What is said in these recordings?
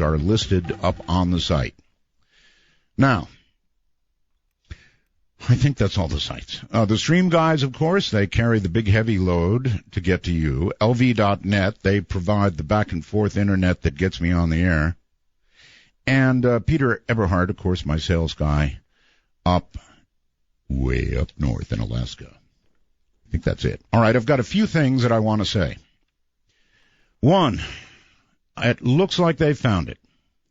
are listed up on the site. Now, I think that's all the sites. The stream guys, of course, they carry the big heavy load to get to you. LV.net, they provide the back and forth internet that gets me on the air. And Peter Eberhard, of course, my sales guy, way up north in Alaska. I think that's it. All right, I've got a few things that I want to say. One, it looks like they found it,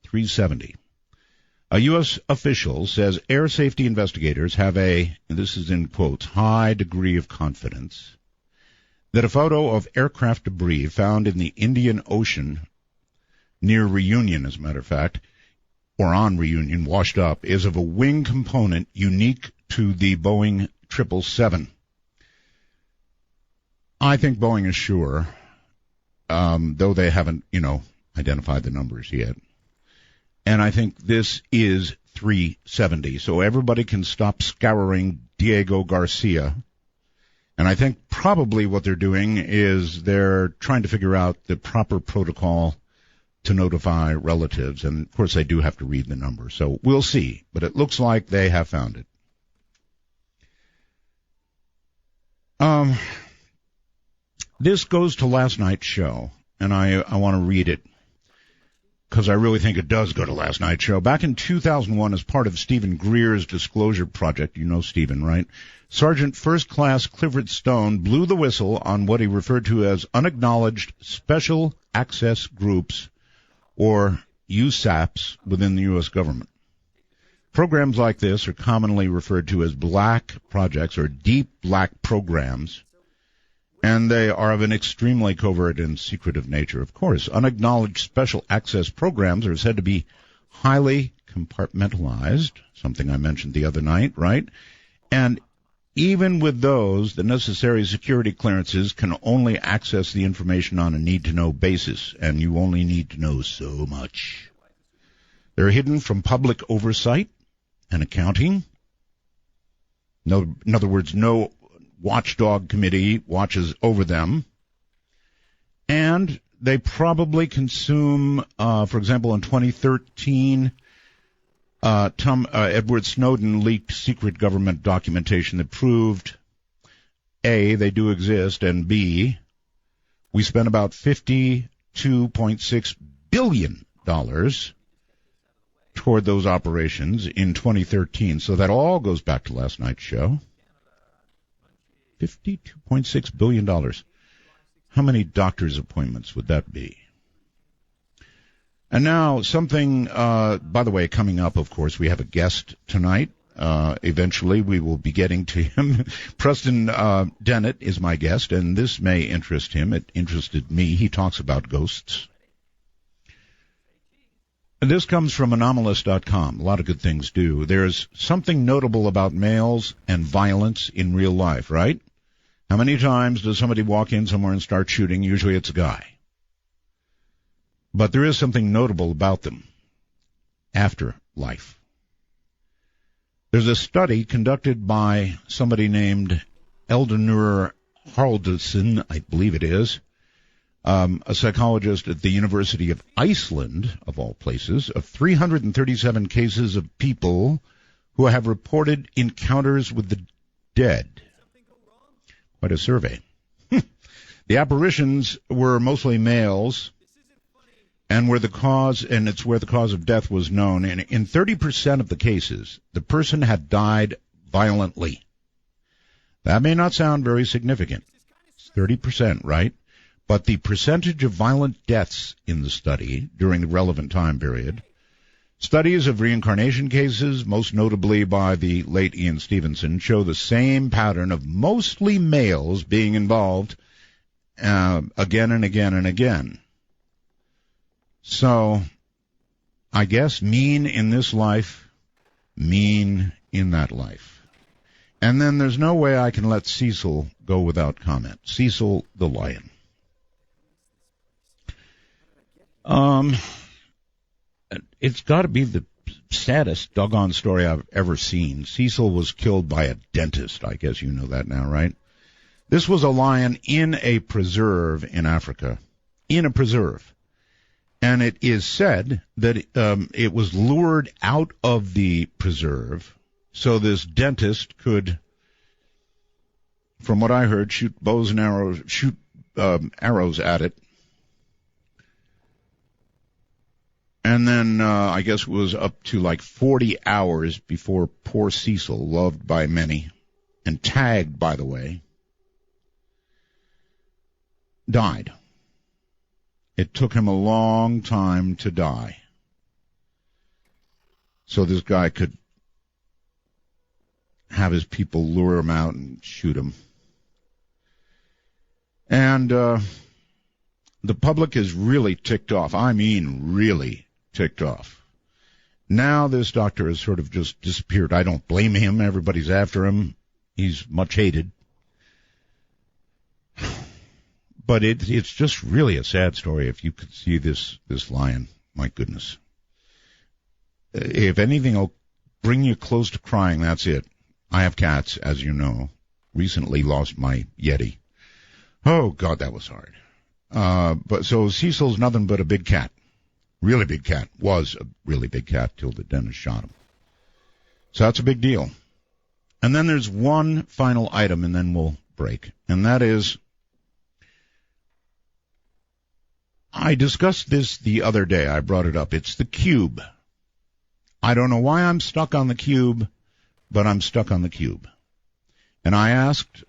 370. A U.S. official says air safety investigators have and this is in quotes, high degree of confidence that a photo of aircraft debris found in the Indian Ocean near Reunion, as a matter of fact, or on Reunion, washed up, is of a wing component unique to the Boeing 777. I think Boeing is sure, though they haven't, identified the numbers yet. And I think this is 370. So everybody can stop scouring Diego Garcia. And I think probably what they're doing is they're trying to figure out the proper protocol to notify relatives. And, of course, they do have to read the number. So we'll see. But it looks like they have found it. This goes to last night's show, and I want to read it, because I really think it does go to last night's show. Back in 2001, as part of Stephen Greer's disclosure project, you know Stephen, right? Sergeant First Class Clifford Stone blew the whistle on what he referred to as unacknowledged special access groups, or USAPs, within the U.S. government. Programs like this are commonly referred to as black projects or deep black programs, and they are of an extremely covert and secretive nature. Of course, unacknowledged special access programs are said to be highly compartmentalized, something I mentioned the other night, right? And even with those, the necessary security clearances can only access the information on a need-to-know basis, and you only need to know so much. They're hidden from public oversight and accounting. In other words, no watchdog committee watches over them. And they probably consume, for example, in 2013, Edward Snowden leaked secret government documentation that proved, A, they do exist, and B, we spent about $52.6 billion toward those operations in 2013. So that all goes back to last night's show. $52.6 billion. How many doctor's appointments would that be? And now something, by the way, coming up, of course, we have a guest tonight. Eventually we will be getting to him. Preston Dennett is my guest, and this may interest him. It interested me. He talks about ghosts. And this comes from anomalous.com. A lot of good things do. There's something notable about males and violence in real life, right? How many times does somebody walk in somewhere and start shooting? Usually it's a guy. But there is something notable about them. Afterlife. There's a study conducted by somebody named Eldonur Haraldsson, I believe it is, a psychologist at the University of Iceland, of all places, of 337 cases of people who have reported encounters with the dead. Quite a survey. The apparitions were mostly males, and it's where the cause of death was known. And in 30% of the cases, the person had died violently. That may not sound very significant. It's 30%, right? But the percentage of violent deaths in the study during the relevant time period, studies of reincarnation cases, most notably by the late Ian Stevenson, show the same pattern of mostly males being involved again and again and again. So, I guess mean in this life, mean in that life. And then there's no way I can let Cecil go without comment. Cecil the lion. It's got to be the saddest doggone story I've ever seen. Cecil was killed by a dentist. I guess you know that now, right? This was a lion in a preserve in Africa. In a preserve. And it is said that it was lured out of the preserve so this dentist could, from what I heard, shoot arrows at it. And then I guess it was up to like 40 hours before poor Cecil, loved by many and tagged, by the way, died. It took him a long time to die. So this guy could have his people lure him out and shoot him. And the public is really ticked off. I mean, really ticked off. Now this doctor has sort of just disappeared. I don't blame him. Everybody's after him. He's much hated. But it's just really a sad story. If you could see this lion, my goodness. If anything will bring you close to crying, that's it. I have cats, as you know. Recently lost my Yeti. Oh, God, that was hard. But so Cecil's nothing but a big cat. Really big cat. Was a really big cat till the dentist shot him. So that's a big deal. And then there's one final item, and then we'll break. And that is, I discussed this the other day. I brought it up. It's the cube. I don't know why I'm stuck on the cube, but I'm stuck on the cube. And I asked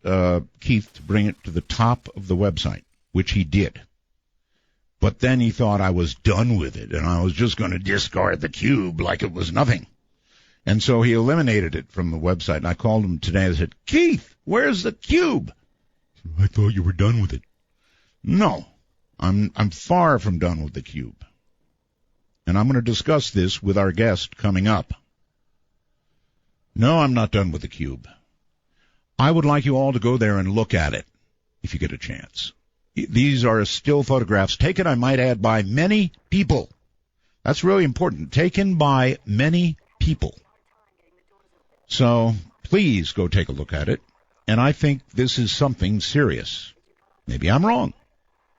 Keith to bring it to the top of the website, which he did. But then he thought I was done with it, and I was just going to discard the cube like it was nothing. And so he eliminated it from the website. And I called him today and said, Keith, where's the cube? I thought you were done with it. No, I'm far from done with the cube. And I'm going to discuss this with our guest coming up. No, I'm not done with the cube. I would like you all to go there and look at it, if you get a chance. These are still photographs taken, I might add, by many people. That's really important. Taken by many people. So please go take a look at it. And I think this is something serious. Maybe I'm wrong.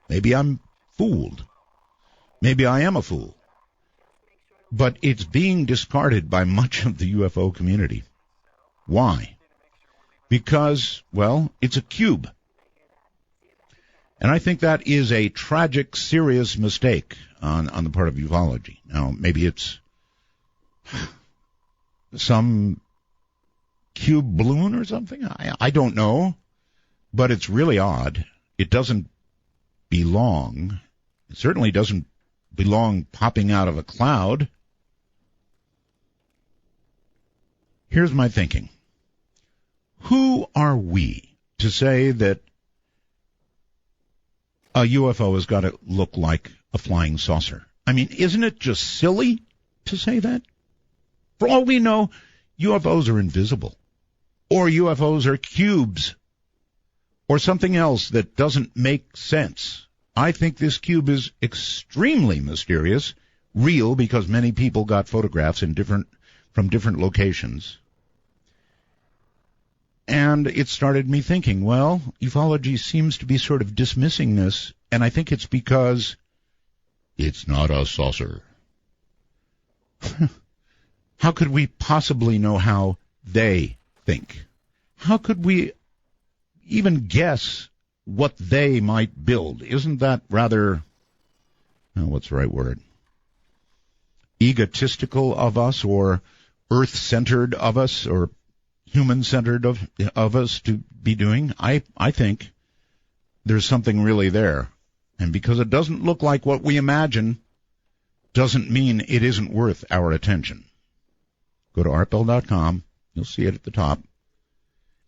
Maybe I'm fooled. Maybe I am a fool. But it's being discarded by much of the UFO community. Why? Because, well, it's a cube. And I think that is a tragic, serious mistake on the part of ufology. Now, maybe it's some cube balloon or something. I don't know. But it's really odd. It doesn't belong. It certainly doesn't belong popping out of a cloud. Here's my thinking. Who are we to say that a UFO has got to look like a flying saucer? I mean, isn't it just silly to say that? For all we know, UFOs are invisible. Or UFOs are cubes. Or something else that doesn't make sense. I think this cube is extremely mysterious, real because many people got photographs from different locations. And it started me thinking, well, ufology seems to be sort of dismissing this, and I think it's because it's not a saucer. How could we possibly know how they think? How could we even guess what they might build? Isn't that rather, what's the right word? Egotistical of us, or earth-centered of us, or human-centered of us to be doing? I think there's something really there. And because it doesn't look like what we imagine, doesn't mean it isn't worth our attention. Go to artbell.com. You'll see it at the top.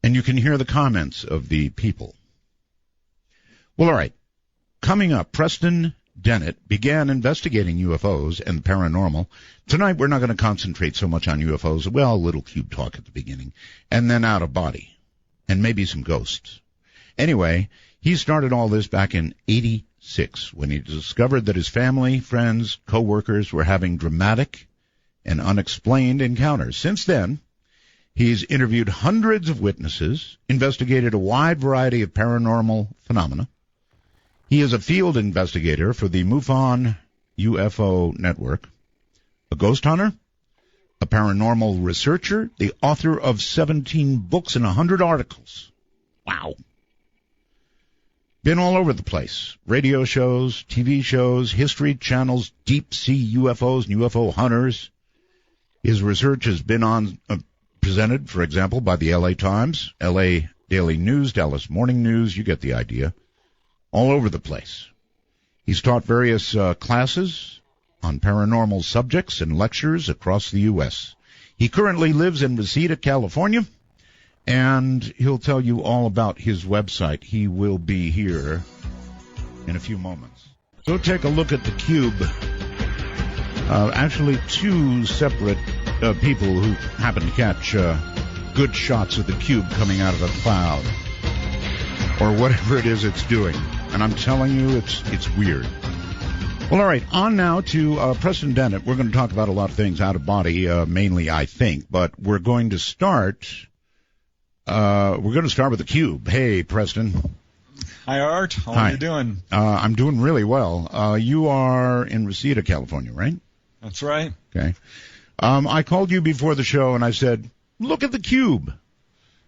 And you can hear the comments of the people. Well, all right. Coming up, Preston Dennett began investigating UFOs and the paranormal. Tonight, we're not going to concentrate so much on UFOs. Well, a little cube talk at the beginning. And then out of body. And maybe some ghosts. Anyway, he started all this back in '86 when he discovered that his family, friends, co-workers were having dramatic and unexplained encounters. Since then, he's interviewed hundreds of witnesses, investigated a wide variety of paranormal phenomena. He is a field investigator for the MUFON UFO network, a ghost hunter, a paranormal researcher, the author of 17 books and 100 articles. Wow. Been all over the place. Radio shows, TV shows, history channels, deep sea UFOs and UFO hunters. His research has been presented, for example, by the LA Times, LA Daily News, Dallas Morning News. You get the idea. All over the place. He's taught various classes on paranormal subjects and lectures across the U.S. He currently lives in Reseda, California, and he'll tell you all about his website. He will be here in a few moments. So take a look at the cube. Actually, two separate people who happen to catch good shots of the cube coming out of a cloud, or whatever it is it's doing. And I'm telling you, it's weird. Well, all right, on now to Preston Dennett. We're going to talk about a lot of things out of body, mainly, I think, but we're going to start with the cube. Hey, Preston. Hi, Art. How are you doing? I'm doing really well. You are in Reseda, California, right? That's right. Okay. I called you before the show, and I said, look at the cube.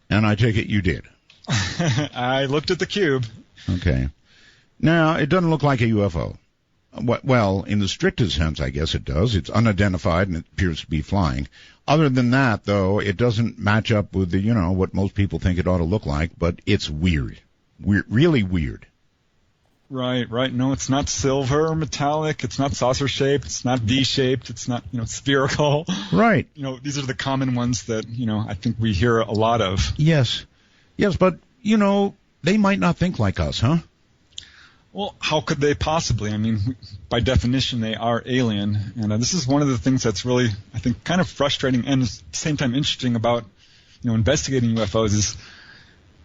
And I take it you did. I looked at the cube. Okay. Now, it doesn't look like a UFO. Well, in the strictest sense, I guess it does. It's unidentified and it appears to be flying. Other than that, though, it doesn't match up with the, what most people think it ought to look like, but it's weird. Really weird. Right. No, it's not silver or metallic. It's not saucer-shaped. It's not V-shaped. It's not, spherical. Right. These are the common ones that, I think we hear a lot of. Yes, but, they might not think like us, huh? Well, how could they possibly? I mean, by definition, they are alien. And this is one of the things that's really, I think, kind of frustrating and at the same time interesting about, investigating UFOs is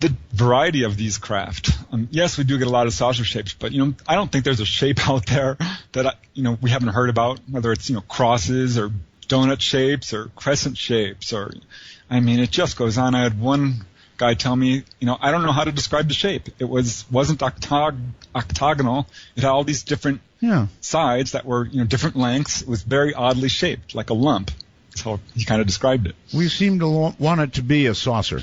the variety of these craft. Yes, we do get a lot of saucer shapes, but, I don't think there's a shape out there that, we haven't heard about, whether it's, crosses or donut shapes or crescent shapes or, it just goes on. I had one guy tell me, I don't know how to describe the shape. It wasn't octagonal. It had all these different sides that were, different lengths. It was very oddly shaped, like a lump. That's how he kind of described it. We seem to want it to be a saucer,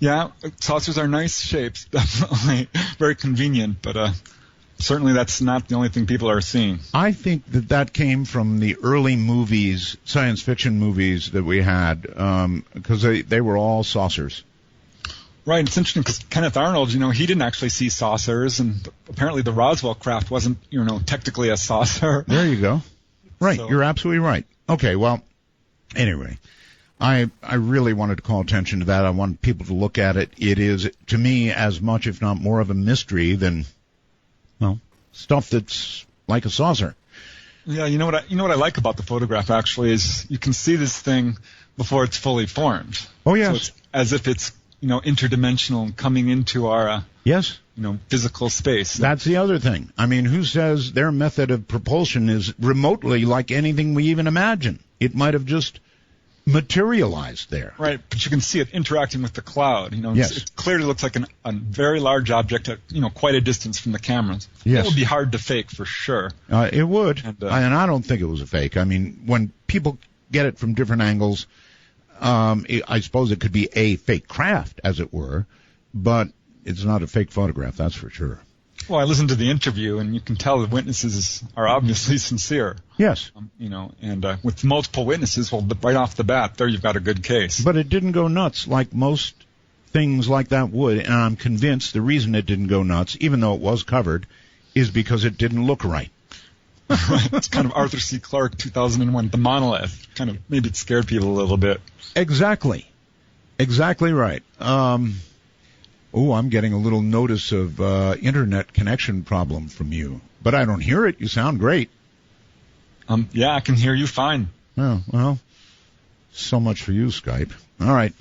Yeah, saucers are nice shapes, definitely. Very convenient, but certainly that's not the only thing people are seeing. I think that came from the early movies, science fiction movies that we had, because they were all saucers. Right. It's interesting because Kenneth Arnold, he didn't actually see saucers, and apparently the Roswell craft wasn't, technically a saucer. There you go. Right. So. You're absolutely right. Okay. Well, anyway, I really wanted to call attention to that. I want people to look at it. It is, to me, as much, if not more of a mystery than, stuff that's like a saucer. Yeah, you know what I like about the photograph actually is you can see this thing before it's fully formed. Oh yes. So it's as if it's interdimensional and coming into our yes physical space. That's the other thing. Who says their method of propulsion is remotely like anything we even imagine? It might have just materialized there. Right, but you can see it interacting with the cloud. Yes. It clearly looks like a very large object at quite a distance from the cameras. Yes. It would be hard to fake for sure. It would, and I don't think it was a fake. When people get it from different angles, I suppose it could be a fake craft, as it were, but it's not a fake photograph, that's for sure. Well, I listened to the interview, and you can tell the witnesses are obviously sincere. Yes. And with multiple witnesses, well, right off the bat, there you've got a good case. But it didn't go nuts like most things like that would, and I'm convinced the reason it didn't go nuts, even though it was covered, is because it didn't look right. Right. It's kind of Arthur C. Clarke, 2001, The Monolith. Kind of maybe it scared people a little bit. Exactly right. I'm getting a little notice of internet connection problem from you. But I don't hear it. You sound great. Yeah, I can hear you fine. Oh, well, so much for you, Skype. All right.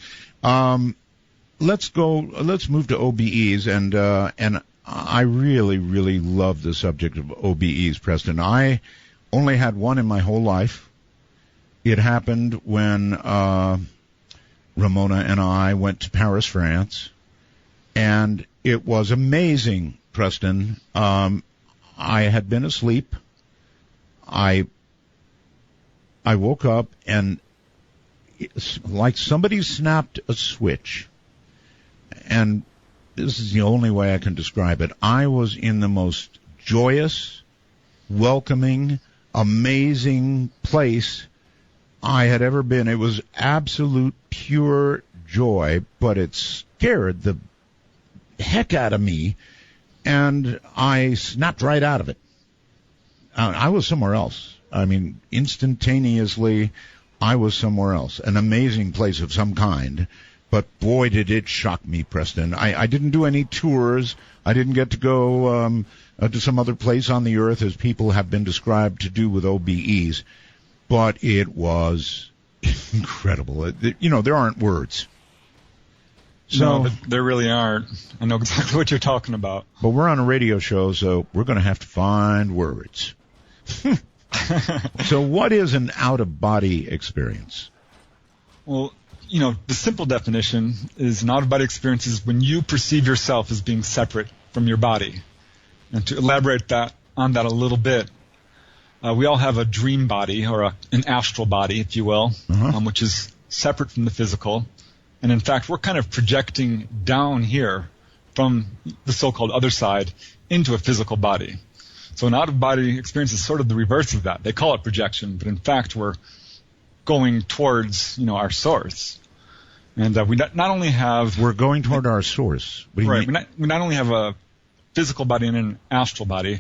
Let's move to OBEs, and I really, really love the subject of OBEs, Preston. I only had one in my whole life. It happened when Ramona and I went to Paris, France. And it was amazing, Preston. I had been asleep. I woke up and it's like somebody snapped a switch. And this is the only way I can describe it. I was in the most joyous, welcoming, amazing place I had ever been. It was absolute pure joy, but it scared the heck out of me, and I snapped right out of it. I was somewhere else. I mean, instantaneously, I was somewhere else. An amazing place of some kind, but boy, did it shock me, Preston. I didn't do any tours. I didn't get to go to some other place on the earth, as people have been described to do with OBEs, but it was incredible. There aren't words. So, no, there really aren't. I know exactly what you're talking about. But we're on a radio show, so we're going to have to find words. So what is an out-of-body experience? Well, the simple definition is an out-of-body experience is when you perceive yourself as being separate from your body. And to elaborate on that a little bit, we all have a dream body, or an astral body, if you will, which is separate from the physical. And in fact, we're kind of projecting down here from the so-called other side into a physical body. So an out-of-body experience is sort of the reverse of that. They call it projection, but in fact, we're going towards, our source. And we not only have... We're going toward our source. What do you mean? We not only have a physical body and an astral body.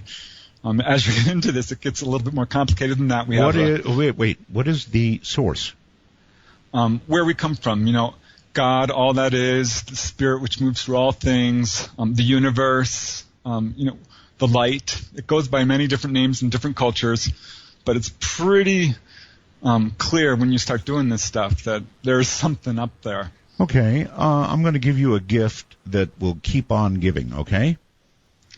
As you get into this, it gets a little bit more complicated than that. What is the source? Where we come from, God, all that is, the spirit which moves through all things, the universe, the light. It goes by many different names in different cultures, but it's pretty clear when you start doing this stuff that there's something up there. Okay, I'm going to give you a gift that will keep on giving, okay?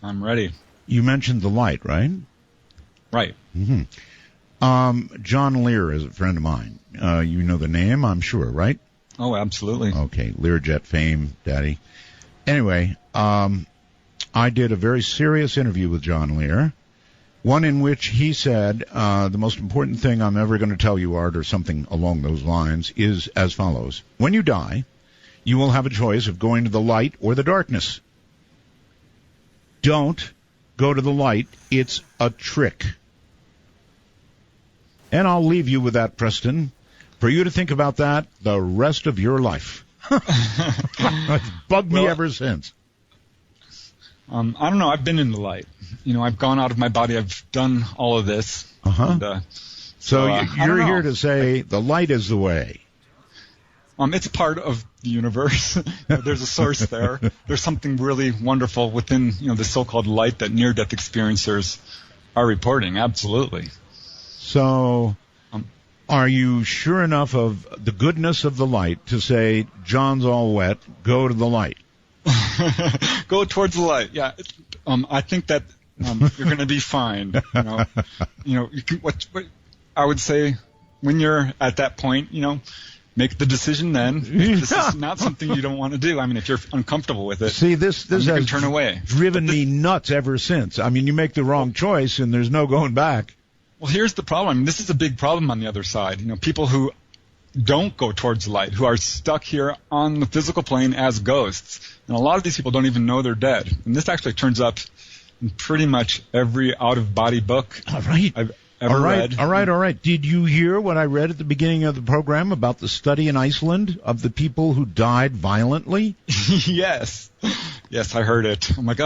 I'm ready. You mentioned the light, right? Right. Mm-hmm. John Lear is a friend of mine. You know the name, I'm sure, right? Oh, absolutely. Okay, Learjet fame, Daddy. Anyway, I did a very serious interview with John Lear, one in which he said, the most important thing I'm ever going to tell you, Art, or something along those lines, is as follows. When you die, you will have a choice of going to the light or the darkness. Don't go to the light. It's a trick. And I'll leave you with that, Preston, for you to think about that the rest of your life. It's bugged me ever since. I don't know. I've been in the light. I've gone out of my body. I've done all of this. And, so you're here to say the light is the way. It's part of the universe. There's a source there. There's something really wonderful within, the so-called light that near-death experiencers are reporting. Absolutely. So, are you sure enough of the goodness of the light to say, John's all wet, go to the light? Go towards the light. Yeah. I think that you're going to be fine. What I would say when you're at that point, make the decision then. This is not something you don't want to do. I mean, if you're uncomfortable with it, see, this has turn away. Driven me nuts ever since. I mean, you make the wrong choice and there's no going back. Well, here's the problem. I mean, this is a big problem on the other side. People who don't go towards the light, who are stuck here on the physical plane as ghosts. And a lot of these people don't even know they're dead. And this actually turns up in pretty much every out-of-body book I've ever read. All right. Did you hear what I read at the beginning of the program about the study in Iceland of the people who died violently? Yes, I heard it. I'm like,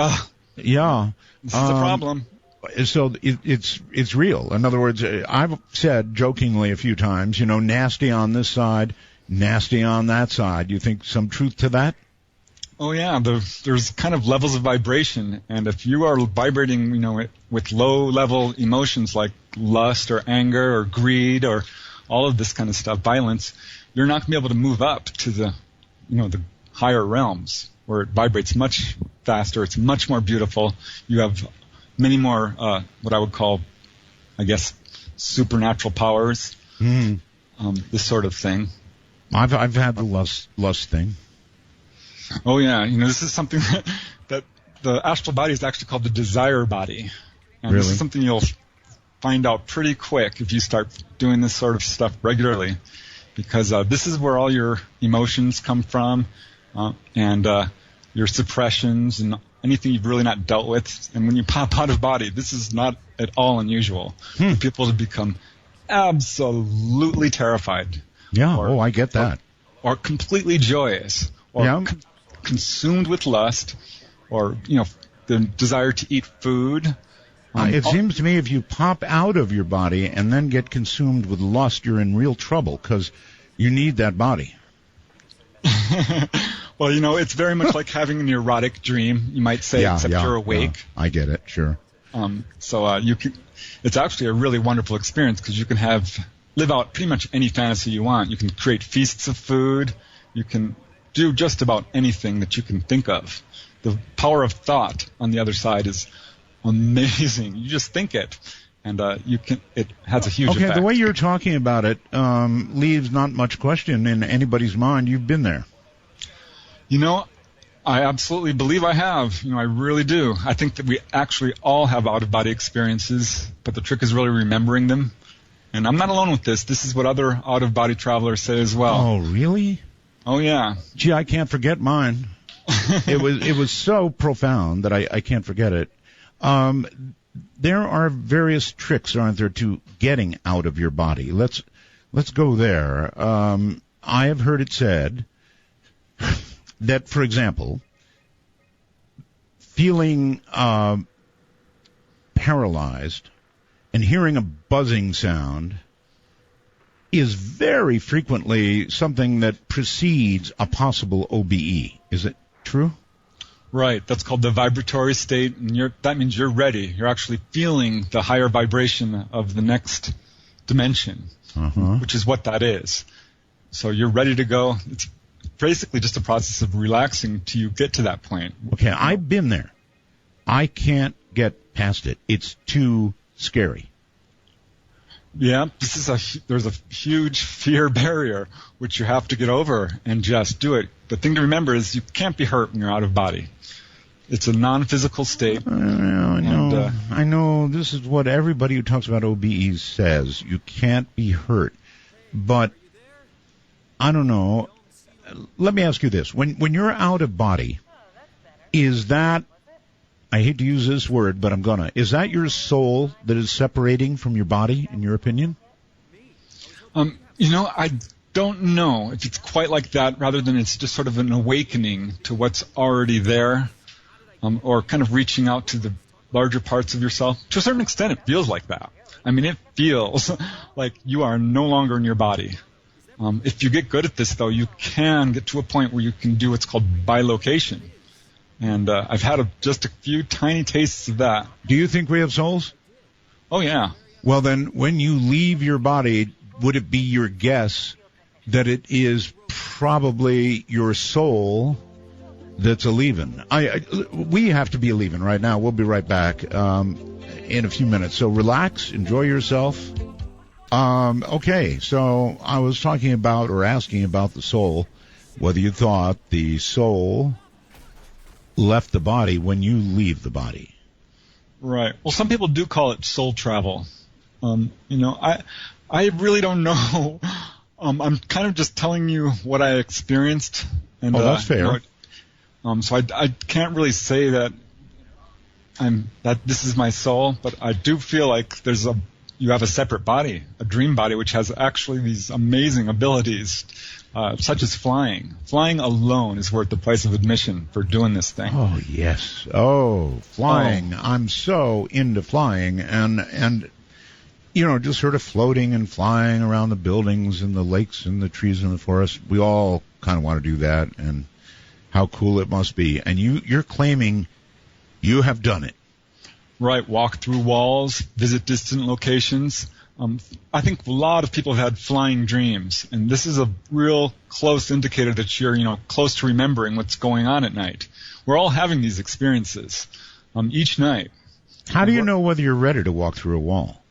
yeah, this is a problem. So it's real. In other words, I've said jokingly a few times, nasty on this side, nasty on that side. You think some truth to that? Oh yeah, there's kind of levels of vibration, and if you are vibrating, with low-level emotions like lust or anger or greed or all of this kind of stuff, violence, you're not going to be able to move up to the higher realms where it vibrates much faster. It's much more beautiful. You have many more, what I would call, I guess, supernatural powers. This sort of thing. I've had the lust thing. Oh yeah, this is something that the astral body is actually called the desire body. And Really? This is something you'll find out pretty quick if you start doing this sort of stuff regularly, because this is where all your emotions come from, and your suppressions and anything you've really not dealt with. And when you pop out of body, this is not at all unusual for people to become absolutely terrified. Yeah. I get that. Or completely joyous, or consumed with lust, or the desire to eat food. It seems to me if you pop out of your body and then get consumed with lust, you're in real trouble because you need that body. Well, it's very much like having an erotic dream, you might say, except you're awake. Yeah, I get it, sure. It's actually a really wonderful experience because you can live out pretty much any fantasy you want. You can create feasts of food. You can do just about anything that you can think of. The power of thought on the other side is amazing. You just think it, and it has a huge effect. The way you're talking about it leaves not much question in anybody's mind. You've been there. I absolutely believe I have. I really do. I think that we actually all have out-of-body experiences, but the trick is really remembering them. And I'm not alone with this. This is what other out-of-body travelers say as well. Oh, really? Oh, yeah. Gee, I can't forget mine. It was so profound that I can't forget it. There are various tricks, aren't there, to getting out of your body. Let's go there. I have heard it said that, for example, feeling paralyzed and hearing a buzzing sound is very frequently something that precedes a possible OBE. Is it true? Right. That's called the vibratory state, and that means you're ready. You're actually feeling the higher vibration of the next dimension, which is what that is. So you're ready to go. It's basically just a process of relaxing till you get to that point. Okay, I've been there. I can't get past it. It's too scary. Yeah, there's a huge fear barrier which you have to get over and just do it. The thing to remember is you can't be hurt when you're out of body. It's a non-physical state. I know this is what everybody who talks about OBEs says. You can't be hurt. But I don't know. Let me ask you this. When you're out of body, is that, I hate to use this word, but I'm gonna, is that your soul that is separating from your body, in your opinion? I don't know if it's quite like that, rather than it's just sort of an awakening to what's already there, or kind of reaching out to the larger parts of yourself. To a certain extent, it feels like that. I mean, it feels like you are no longer in your body. If you get good at this, though, you can get to a point where you can do what's called bilocation. And I've had just a few tiny tastes of that. Do you think we have souls? Oh, yeah. Well, then, when you leave your body, would it be your guess that it is probably your soul that's a-leaving? We have to be a-leaving right now. We'll be right back in a few minutes. So relax, enjoy yourself. Okay, so I was talking about or asking about the soul, whether you thought the soul left the body when you leave the body. Right. Well, some people do call it soul travel. I really don't know. I'm kind of just telling you what I experienced. And, that's fair. So I can't really say that this is my soul, but I do feel like you have a separate body, a dream body, which has actually these amazing abilities, such as flying. Flying alone is worth the price of admission for doing this thing. Oh, yes. Oh, flying. Oh. I'm so into flying. And just sort of floating and flying around the buildings and the lakes and the trees and the forest. We all kind of want to do that, and how cool it must be. And you're claiming you have done it. Right, walk through walls, visit distant locations. I think a lot of people have had flying dreams, and this is a real close indicator that you're, close to remembering what's going on at night. We're all having these experiences each night. How do you know whether you're ready to walk through a wall?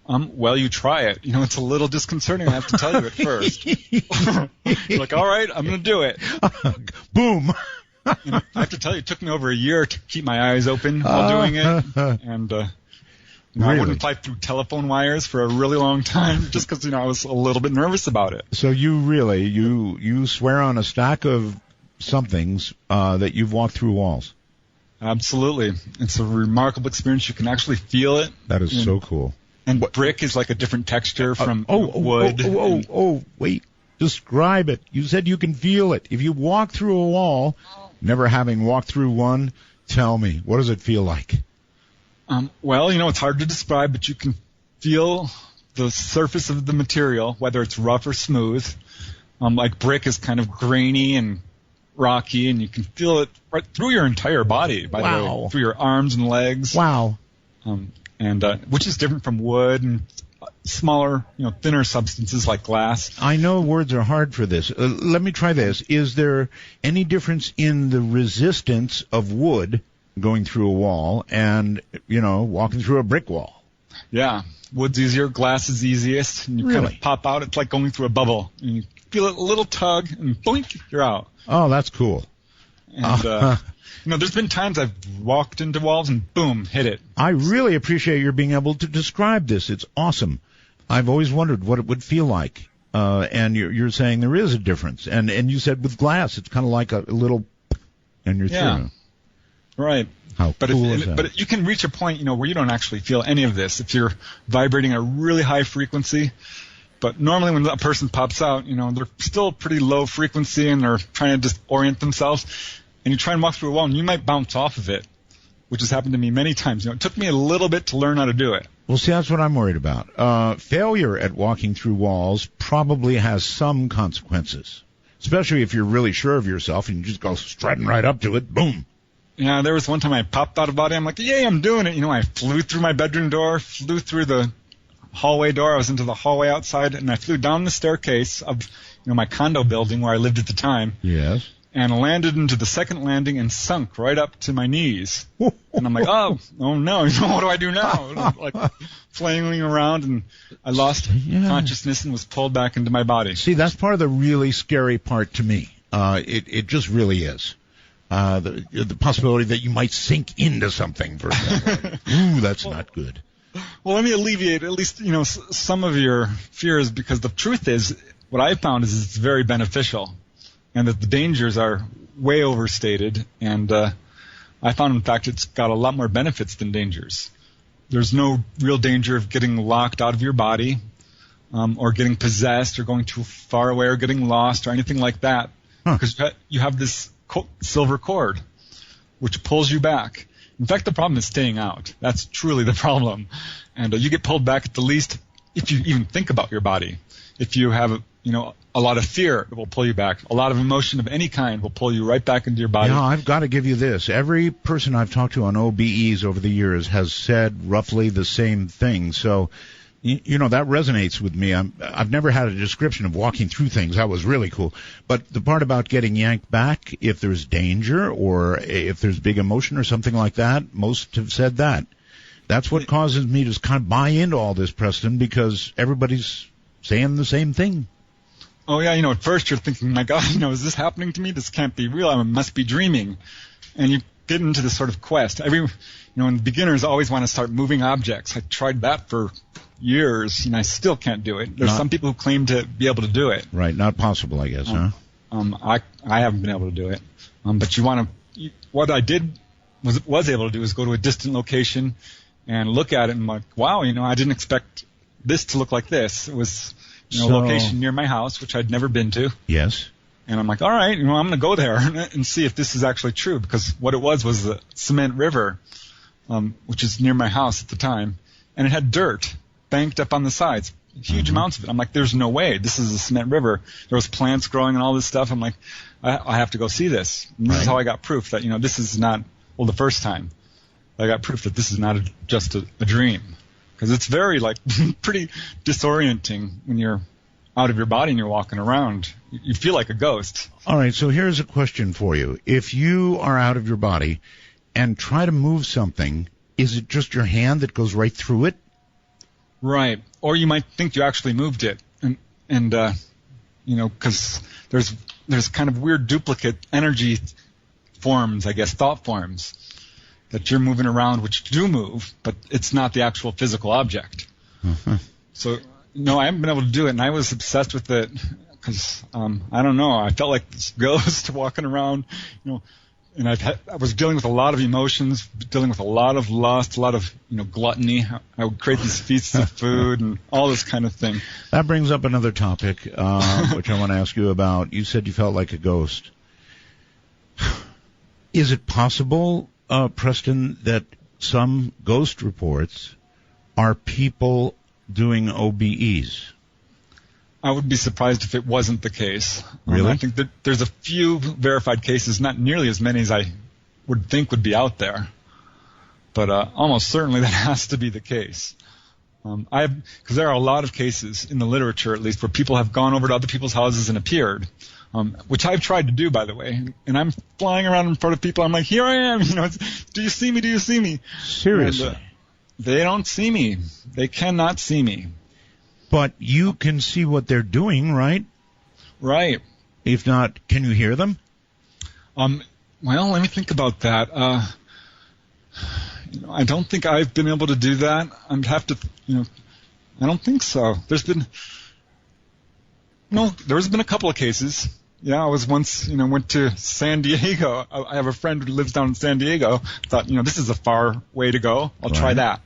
Well, you try it. It's a little disconcerting, I have to tell you at first. You're like, all right, I'm going to do it. Boom. And I have to tell you, it took me over a year to keep my eyes open while doing it. And I wouldn't fly through telephone wires for a really long time just because, I was a little bit nervous about it. So you really, you swear on a stack of somethings that you've walked through walls. Absolutely. It's a remarkable experience. You can actually feel it. That is so cool. And brick is like a different texture from wood. Wait. Describe it. You said you can feel it. If you walk through a wall, never having walked through one, tell me, what does it feel like? Well, it's hard to describe, but you can feel the surface of the material, whether it's rough or smooth. Like brick is kind of grainy and rocky, and you can feel it right through your entire body, by the way, through your arms and legs. Wow. And which is different from wood and smaller, thinner substances like glass. I know words are hard for this. Let me try this. Is there any difference in the resistance of wood going through a wall and, walking through a brick wall? Yeah. Wood's easier, glass is easiest, and you kind of pop out. It's like going through a bubble. And you feel a little tug, and boink, you're out. Oh, that's cool. And, there's been times I've walked into walls and boom, hit it. I really appreciate your being able to describe this. It's awesome. I've always wondered what it would feel like. And you're saying there is a difference. And you said with glass, it's kind of like a little, and you're through. Right. How cool is that? But you can reach a point, where you don't actually feel any of this if you're vibrating at a really high frequency. But normally when a person pops out, they're still pretty low frequency and they're trying to just orient themselves. And you try and walk through a wall and you might bounce off of it, which has happened to me many times. It took me a little bit to learn how to do it. Well, see, that's what I'm worried about. Failure at walking through walls probably has some consequences, especially if you're really sure of yourself and you just go striding right up to it, boom. Yeah, there was one time I popped out of body. I'm like, yay, I'm doing it. I flew through my bedroom door, flew through the hallway door. I was into the hallway outside, and I flew down the staircase of my condo building where I lived at the time. Yes. And landed into the second landing and sunk right up to my knees. And I'm like, oh no, what do I do now? Like flailing around, and I lost consciousness and was pulled back into my body. See, that's part of the really scary part to me. It just really is. The possibility that you might sink into something, for example. Ooh, that's not good. Well, let me alleviate at least, some of your fears, because the truth is, what I found is it's very beneficial, and that the dangers are way overstated, and I found, in fact, it's got a lot more benefits than dangers. There's no real danger of getting locked out of your body, or getting possessed, or going too far away, or getting lost, or anything like that, because you have this silver cord, which pulls you back. In fact, the problem is staying out. That's truly the problem. And you get pulled back at the least if you even think about your body. If you have, a lot of fear, it will pull you back. A lot of emotion of any kind will pull you right back into your body. Yeah, I've got to give you this. Every person I've talked to on OBEs over the years has said roughly the same thing. So, that resonates with me. I've never had a description of walking through things. That was really cool. But the part about getting yanked back, if there's danger or if there's big emotion or something like that, most have said that. That's what causes me to kind of buy into all this, Preston, because everybody's saying the same thing. Oh, yeah, at first you're thinking, my God, is this happening to me? This can't be real. I must be dreaming. And you get into this sort of quest. And beginners always want to start moving objects. I tried that for years, and I still can't do it. There's some people who claim to be able to do it. Right, not possible, I guess, huh? I haven't been able to do it. But what I was able to do is go to a distant location and look at it, and I'm like, wow, I didn't expect this to look like this. It was a location near my house, which I'd never been to. Yes. And I'm like, all right, I'm going to go there and see if this is actually true, because what it was the Cement River, which is near my house at the time, and it had dirt banked up on the sides, huge amounts of it. I'm like, there's no way. This is a cement river. There was plants growing and all this stuff. I'm like, I have to go see this. And this is how I got proof that, this is not, the first time I got proof that this is not just a dream. Because it's very, pretty disorienting when you're out of your body and you're walking around. You feel like a ghost. All right, so here's a question for you. If you are out of your body and try to move something, is it just your hand that goes right through it? Right. Or you might think you actually moved it. And because there's kind of weird duplicate energy forms, I guess, thought forms, that you're moving around, which do move, but it's not the actual physical object. Mm-hmm. So, no, I haven't been able to do it, and I was obsessed with it because, I don't know, I felt like this ghost walking around, and I was dealing with a lot of emotions, dealing with a lot of lust, a lot of, gluttony. I would create these feasts of food and all this kind of thing. That brings up another topic, which I want to ask you about. You said you felt like a ghost. Is it possible, Preston, that some ghost reports are people doing OBEs? I would be surprised if it wasn't the case. Really? I think that there's a few verified cases, not nearly as many as I would think would be out there, but almost certainly that has to be the case. Because there are a lot of cases in the literature, at least, where people have gone over to other people's houses and appeared, which I've tried to do, by the way. And I'm flying around in front of people. I'm like, here I am. Do you see me? Do you see me? Seriously? And, they don't see me. They cannot see me. But you can see what they're doing, right? Right. If not, can you hear them? Well, let me think about that. I don't think I've been able to do that. I'd have to, I don't think so. There's been a couple of cases. Yeah, I was once, went to San Diego. I have a friend who lives down in San Diego. Thought, this is a far way to go. I'll try that.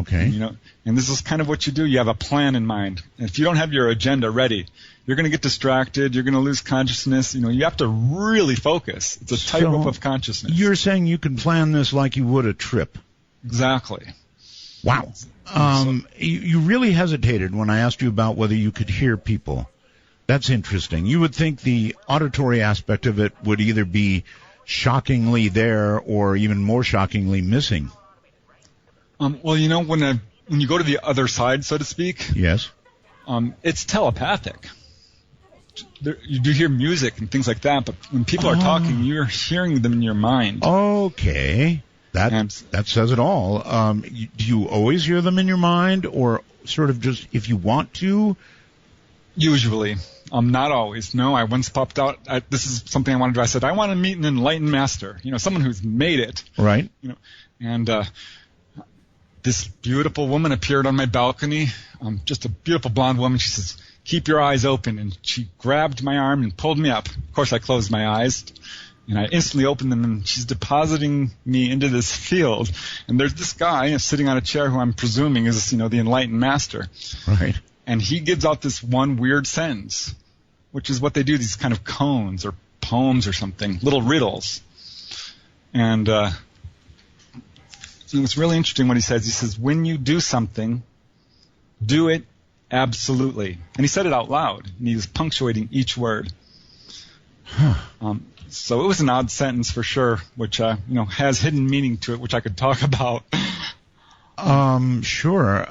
Okay. And this is kind of what you do. You have a plan in mind. And if you don't have your agenda ready, you're going to get distracted. You're going to lose consciousness. You have to really focus. It's a tightrope of consciousness. You're saying you can plan this like you would a trip. Exactly. Wow. You really hesitated when I asked you about whether you could hear people. That's interesting. You would think the auditory aspect of it would either be shockingly there or even more shockingly missing. Well, when you go to the other side, so to speak, yes, it's telepathic. You do hear music and things like that, but when people are talking, you're hearing them in your mind. Okay, that says it all. Do you always hear them in your mind, or sort of just if you want to? Usually. Not always. No, I once popped out. This is something I wanted to do. I said, I want to meet an enlightened master, someone who's made it. Right. And this beautiful woman appeared on my balcony, just a beautiful blonde woman. She says, keep your eyes open. And she grabbed my arm and pulled me up. Of course, I closed my eyes, and I instantly opened them, and she's depositing me into this field. And there's this guy sitting on a chair who I'm presuming is, the enlightened master. Right. And he gives out this one weird sentence, which is what they do, these kind of koans or poems or something, little riddles. And it's really interesting what he says. He says, when you do something, do it absolutely. And he said it out loud, and he was punctuating each word. So it was an odd sentence for sure, which has hidden meaning to it, which I could talk about. Sure.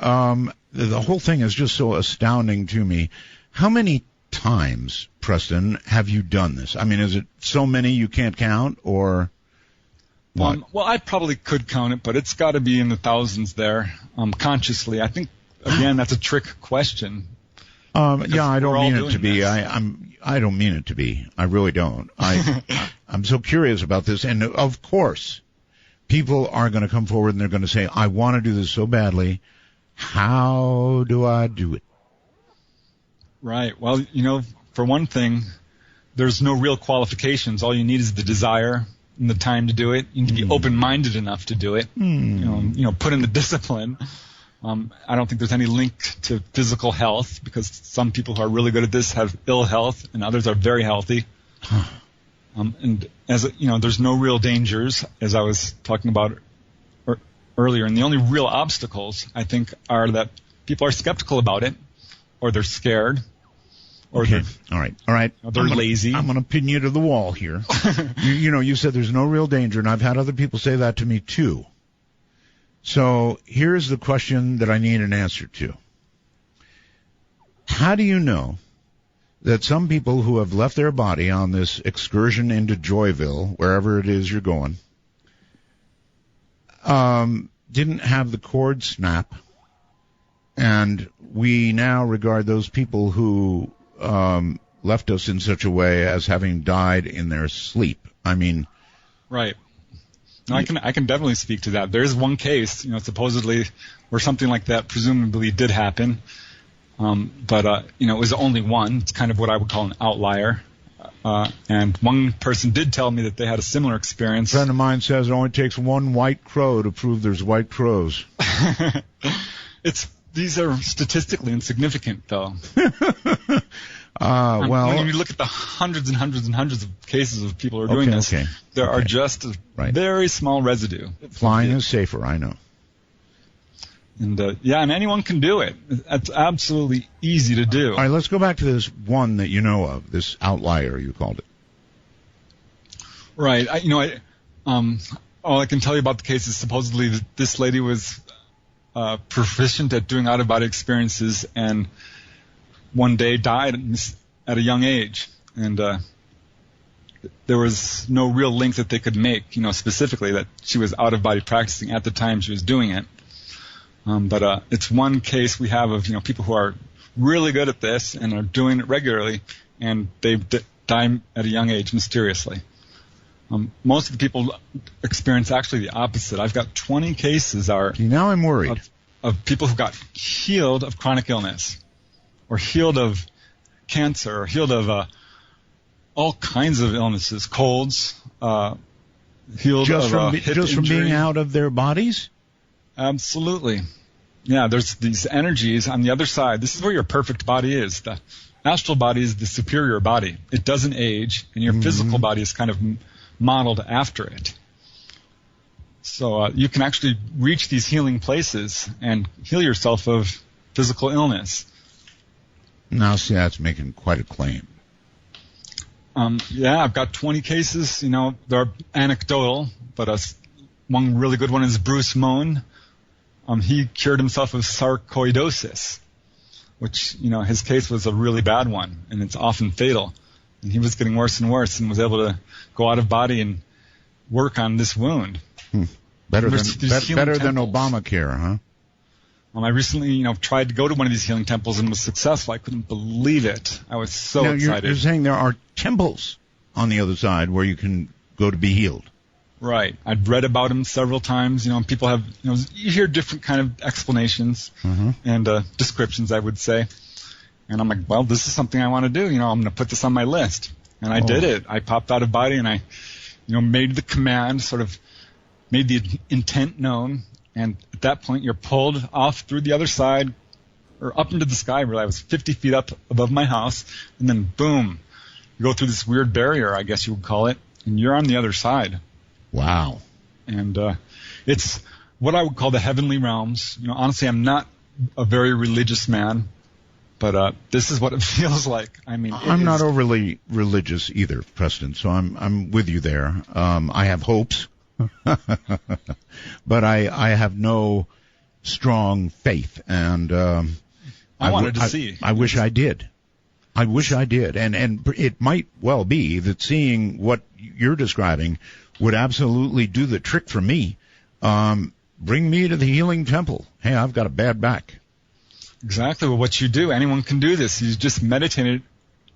The whole thing is just so astounding to me. How many times, Preston, have you done this? I mean, is it so many you can't count, or what? Well, I probably could count it, but it's got to be in the thousands there, consciously. I think, again, that's a trick question. Yeah, I don't mean it to be. I don't mean it to be. I really don't. I'm so curious about this, and of course, people are going to come forward and they're going to say, I want to do this so badly. How do I do it? Right. Well, for one thing, there's no real qualifications. All you need is the desire and the time to do it. You need to be open-minded enough to do it. Put in the discipline. I don't think there's any link to physical health, because some people who are really good at this have ill health and others are very healthy. And there's no real dangers, as I was talking about earlier. And the only real obstacles, I think, are that people are skeptical about it, or they're scared, or okay. All right. They're lazy. I'm going to pin you to the wall here. You said there's no real danger, and I've had other people say that to me too. So here's the question that I need an answer to. How do you know that some people who have left their body on this excursion into Joyville, wherever it is you're going, didn't have the cord snap, and we now regard those people who left us in such a way as having died in their sleep? I mean, Right. No, I can definitely speak to that. There is one case, supposedly where something like that presumably did happen, but it was only one. It's kind of what I would call an outlier. And one person did tell me that they had a similar experience. A friend of mine says it only takes one white crow to prove there's white crows. These are statistically insignificant, though. When you look at the hundreds and hundreds and hundreds of cases of people who are doing this, there are just a very small residue. Flying is safer, I know. And and anyone can do it. It's absolutely easy to do. All right, let's go back to this one that you know of, this outlier you called it. Right. All I can tell you about the case is supposedly this lady was proficient at doing out-of-body experiences and one day died at a young age. And there was no real link that they could make, specifically that she was out-of-body practicing at the time she was doing it. But it's one case we have of people who are really good at this and are doing it regularly, and they die at a young age mysteriously. Most of the people experience actually the opposite. I've got 20 cases now I'm worried of people who got healed of chronic illness, or healed of cancer, or healed of all kinds of illnesses, colds, healed of hip just from injury. being out of their bodies. Absolutely. Yeah, there's these energies on the other side. This is where your perfect body is. The astral body is the superior body. It doesn't age, and your physical body is kind of modeled after it. So you can actually reach these healing places and heal yourself of physical illness. Now, see, that's making quite a claim. I've got 20 cases. They're anecdotal, but one really good one is Bruce Moan. He cured himself of sarcoidosis, which, his case was a really bad one, and it's often fatal. And he was getting worse and worse and was able to go out of body and work on this wound. Better than Obamacare, huh? I recently, tried to go to one of these healing temples and was successful. I couldn't believe it. I was so excited. You're saying there are temples on the other side where you can go to be healed. Right. I'd read about them several times. People have, you hear different kind of explanations and descriptions, I would say. And I'm like, well, this is something I want to do. I'm going to put this on my list. And I did it. I popped out of body and I, made the command, sort of made the intent known. And at that point, you're pulled off through the other side or up into the sky. Really, I was 50 feet up above my house. And then, boom, you go through this weird barrier, I guess you would call it, and you're on the other side. Wow. And it's what I would call the heavenly realms. Honestly, I'm not a very religious man, but this is what it feels like. I mean, I'm not overly religious either, Preston, so I'm with you there. I have hopes, but I have no strong faith, and I wanted to see. I wish I did. I wish I did, and it might well be that seeing what you're describing would absolutely do the trick for me. Bring me to the healing temple. Hey, I've got a bad back. Exactly what you do. Anyone can do this. You just meditate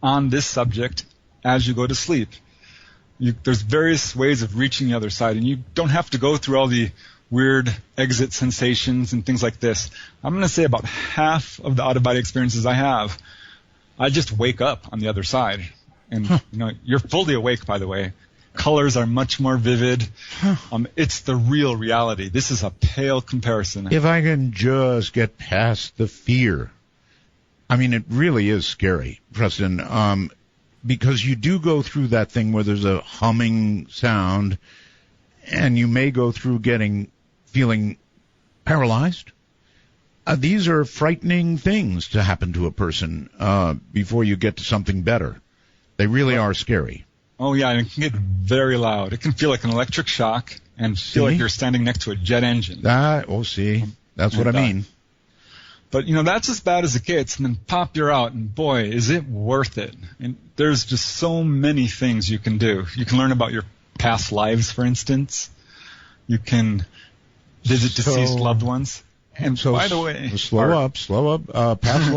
on this subject as you go to sleep. There's various ways of reaching the other side, and you don't have to go through all the weird exit sensations and things like this. I'm going to say about half of the out-of-body experiences I have, I just wake up on the other side. And, you're fully awake, by the way. Colors are much more vivid. It's the real reality. This is a pale comparison. If I can just get past the fear. I mean, it really is scary, Preston, because you do go through that thing where there's a humming sound, and you may go through feeling paralyzed. These are frightening things to happen to a person before you get to something better. They really are scary. Oh, yeah, and it can get very loud. It can feel like an electric shock and feel like you're standing next to a jet engine. That's what I mean. But, that's as bad as it gets, and then pop, you're out, and boy, is it worth it. And there's just so many things you can do. You can learn about your past lives, for instance. You can visit deceased loved ones. And so, by the way... Slow up. Past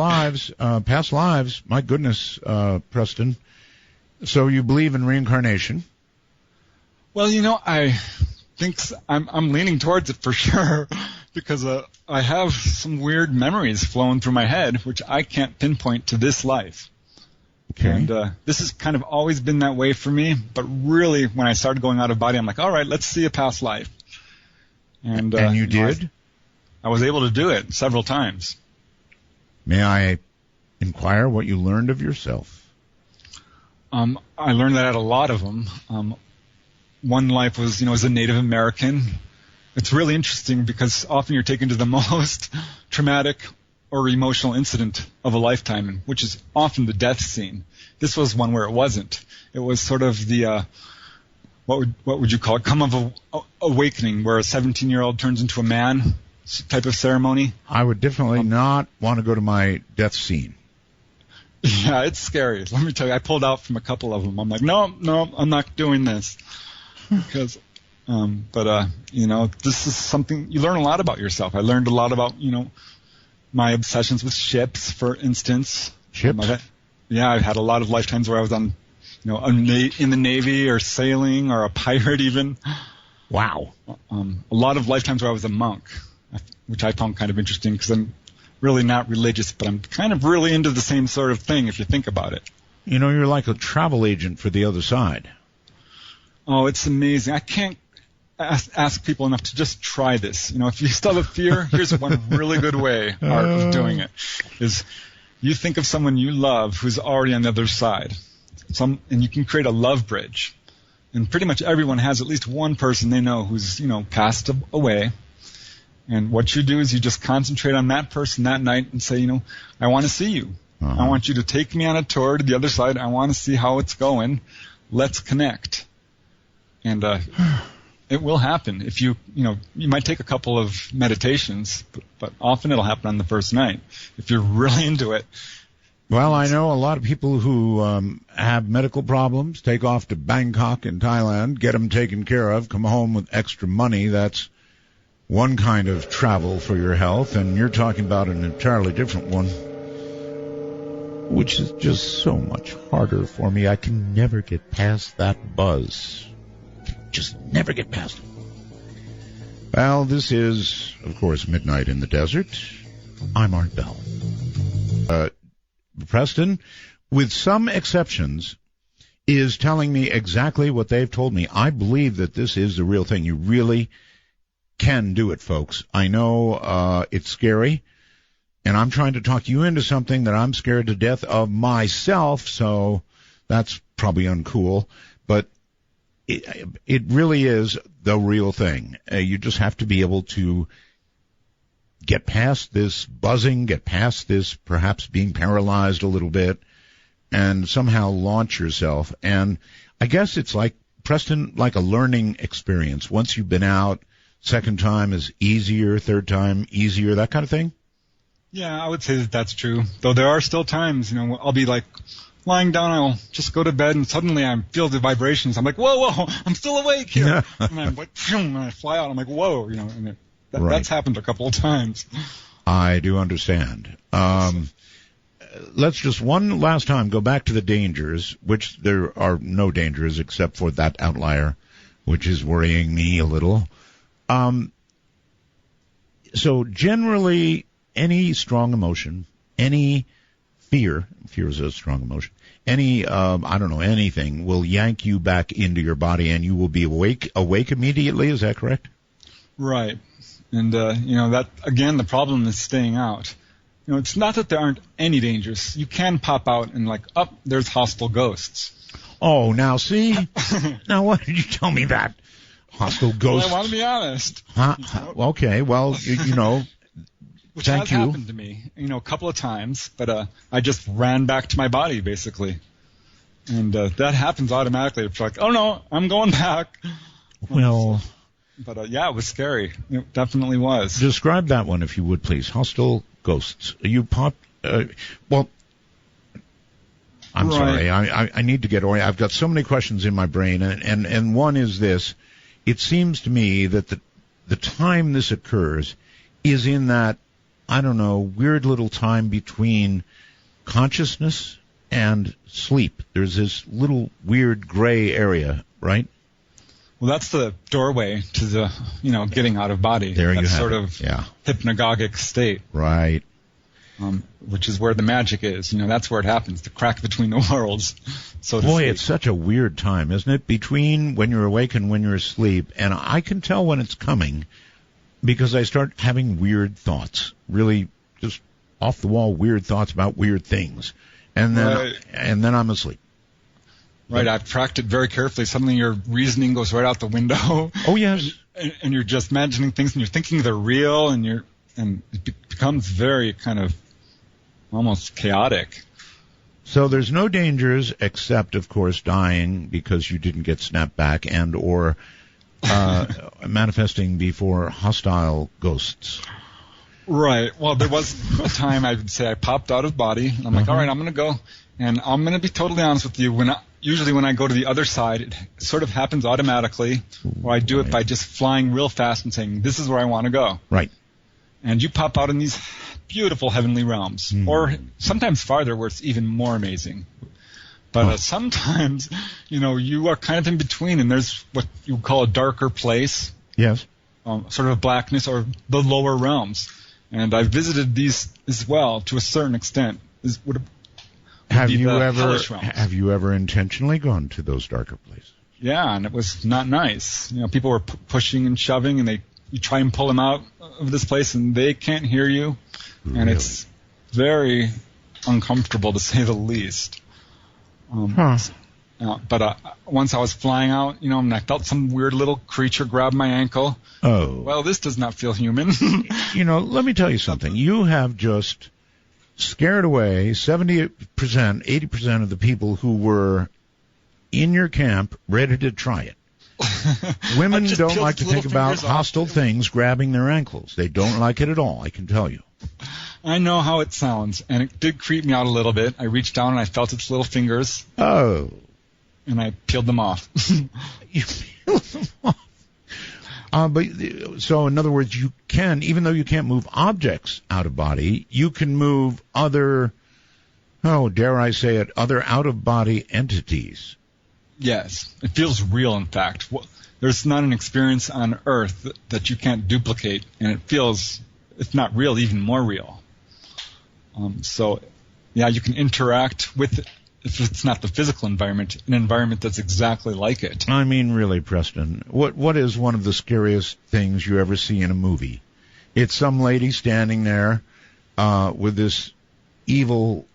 lives. My goodness, Preston. So you believe in reincarnation? Well, I think I'm leaning towards it for sure because I have some weird memories flowing through my head, which I can't pinpoint to this life. Okay. And this has kind of always been that way for me. But really, when I started going out of body, I'm like, all right, let's see a past life. And you did? I was able to do it several times. May I inquire what you learned of yourself? I learned that at a lot of them. One life was, as a Native American. It's really interesting because often you're taken to the most traumatic or emotional incident of a lifetime, which is often the death scene. This was one where it wasn't. It was sort of the what would you call it? Come of awakening, where a 17-year-old turns into a man type of ceremony. I would definitely not want to go to my death scene. Yeah, it's scary. Let me tell you, I pulled out from a couple of them. I'm like, no, I'm not doing this. Because, this is something, you learn a lot about yourself. I learned a lot about, my obsessions with ships, for instance. Ships? I've had a lot of lifetimes where I was on, in the Navy or sailing or a pirate even. Wow. A lot of lifetimes where I was a monk, which I found kind of interesting because I'm really not religious, but I'm kind of really into the same sort of thing if you think about it. You're like a travel agent for the other side. Oh, it's amazing. I can't ask people enough to just try this. If you still have fear, here's one really good way of doing it, is you think of someone you love who's already on the other side, and you can create a love bridge. And pretty much everyone has at least one person they know who's, passed away. And what you do is you just concentrate on that person that night and say, I want to see you. Uh-huh. I want you to take me on a tour to the other side. I want to see how it's going. Let's connect. And it will happen. If you might take a couple of meditations, but often it'll happen on the first night if you're really into it. Well, I know a lot of people who have medical problems, take off to Bangkok in Thailand, get them taken care of, come home with extra money. That's one kind of travel for your health, and you're talking about an entirely different one, which is just so much harder for me. I can never get past that buzz. Just never get past it. Well, this is, of course, Midnight in the Desert. I'm Art Bell. Preston, with some exceptions, is telling me exactly what they've told me. I believe that this is the real thing. You really can do it, folks. I know it's scary, and I'm trying to talk you into something that I'm scared to death of myself, so that's probably uncool, but it really is the real thing. You just have to be able to get past this buzzing, get past this perhaps being paralyzed a little bit, and somehow launch yourself. And I guess it's like, Preston, like a learning experience. Once you've been out, second time is easier, third time easier, that kind of thing? Yeah, I would say that that's true. Though there are still times, I'll be like lying down, I'll just go to bed, and suddenly I feel the vibrations. I'm like, whoa, I'm still awake here. And I'm like, and I fly out. I'm like, whoa, and that's happened a couple of times. I do understand. Let's just one last time go back to the dangers, which there are no dangers except for that outlier, which is worrying me a little. So generally, any strong emotion, any fear is a strong emotion, any, anything will yank you back into your body and you will be awake immediately. Is that correct? Right. And, that, again, the problem is staying out. It's not that there aren't any dangers. You can pop out and there's hostile ghosts. Oh, now see? Now why did you tell me that? Hostile ghosts. Well, I want to be honest. Okay, well, Which thank has you. happened to me, a couple of times, but I just ran back to my body, basically. And that happens automatically. It's like, oh, no, I'm going back. Well... But, it was scary. It definitely was. Describe that one, if you would, please. Hostile ghosts. You popped... I'm sorry. I need to get oriented. I've got so many questions in my brain, and one is this. It seems to me that the time this occurs is in that, weird little time between consciousness and sleep. There's this little weird gray area, right? Well, that's the doorway to the, getting out of body. There you have sort it. of Yeah. hypnagogic state. Right. Which is where the magic is. That's where it happens, the crack between the worlds, so to Boy, speak. it's such a weird time, isn't it? Between when you're awake and when you're asleep. And I can tell when it's coming because I start having weird thoughts. Really just off-the-wall weird thoughts about weird things. And then I'm asleep. Right, I've tracked it very carefully. Suddenly your reasoning goes right out the window. Oh, yes. And you're just imagining things, and you're thinking they're real, and it becomes very kind of almost chaotic. So there's no dangers except, of course, dying because you didn't get snapped back and or manifesting before hostile ghosts. Right. Well, there was a time I would say I popped out of body, and I'm like, all right, I'm going to go. And I'm going to be totally honest with you. Usually when I go to the other side, it sort of happens automatically, or I do it by just flying real fast and saying, this is where I want to go. Right. And you pop out in these beautiful heavenly realms, or sometimes farther where it's even more amazing. But sometimes, you are kind of in between, and there's what you would call a darker place. Yes. Sort of a blackness, or the lower realms. And I visited these as well to a certain extent. Have you ever intentionally gone to those darker places? Yeah, and it was not nice. People were pushing and shoving, and you try and pull them out of this place, and they can't hear you. Really? And it's very uncomfortable, to say the least. But once I was flying out, and I felt some weird little creature grab my ankle. Oh. Well, this does not feel human. Let me tell you something. You have just scared away 70%, 80% of the people who were in your camp ready to try it. Women don't like to think about hostile things grabbing their ankles. They don't like it at all, I can tell you. I know how it sounds, and it did creep me out a little bit. I reached down and I felt its little fingers. Oh. And I peeled them off. You peeled them off? So in other words, you can, even though you can't move objects out of body, you can move other, dare I say it, other out-of-body entities. Yes. It feels real, in fact. There's not an experience on Earth that you can't duplicate, and it feels, if not real, even more real. You can interact with, if it's not the physical environment, an environment that's exactly like it. I mean, really, Preston, what is one of the scariest things you ever see in a movie? It's some lady standing there with this evil,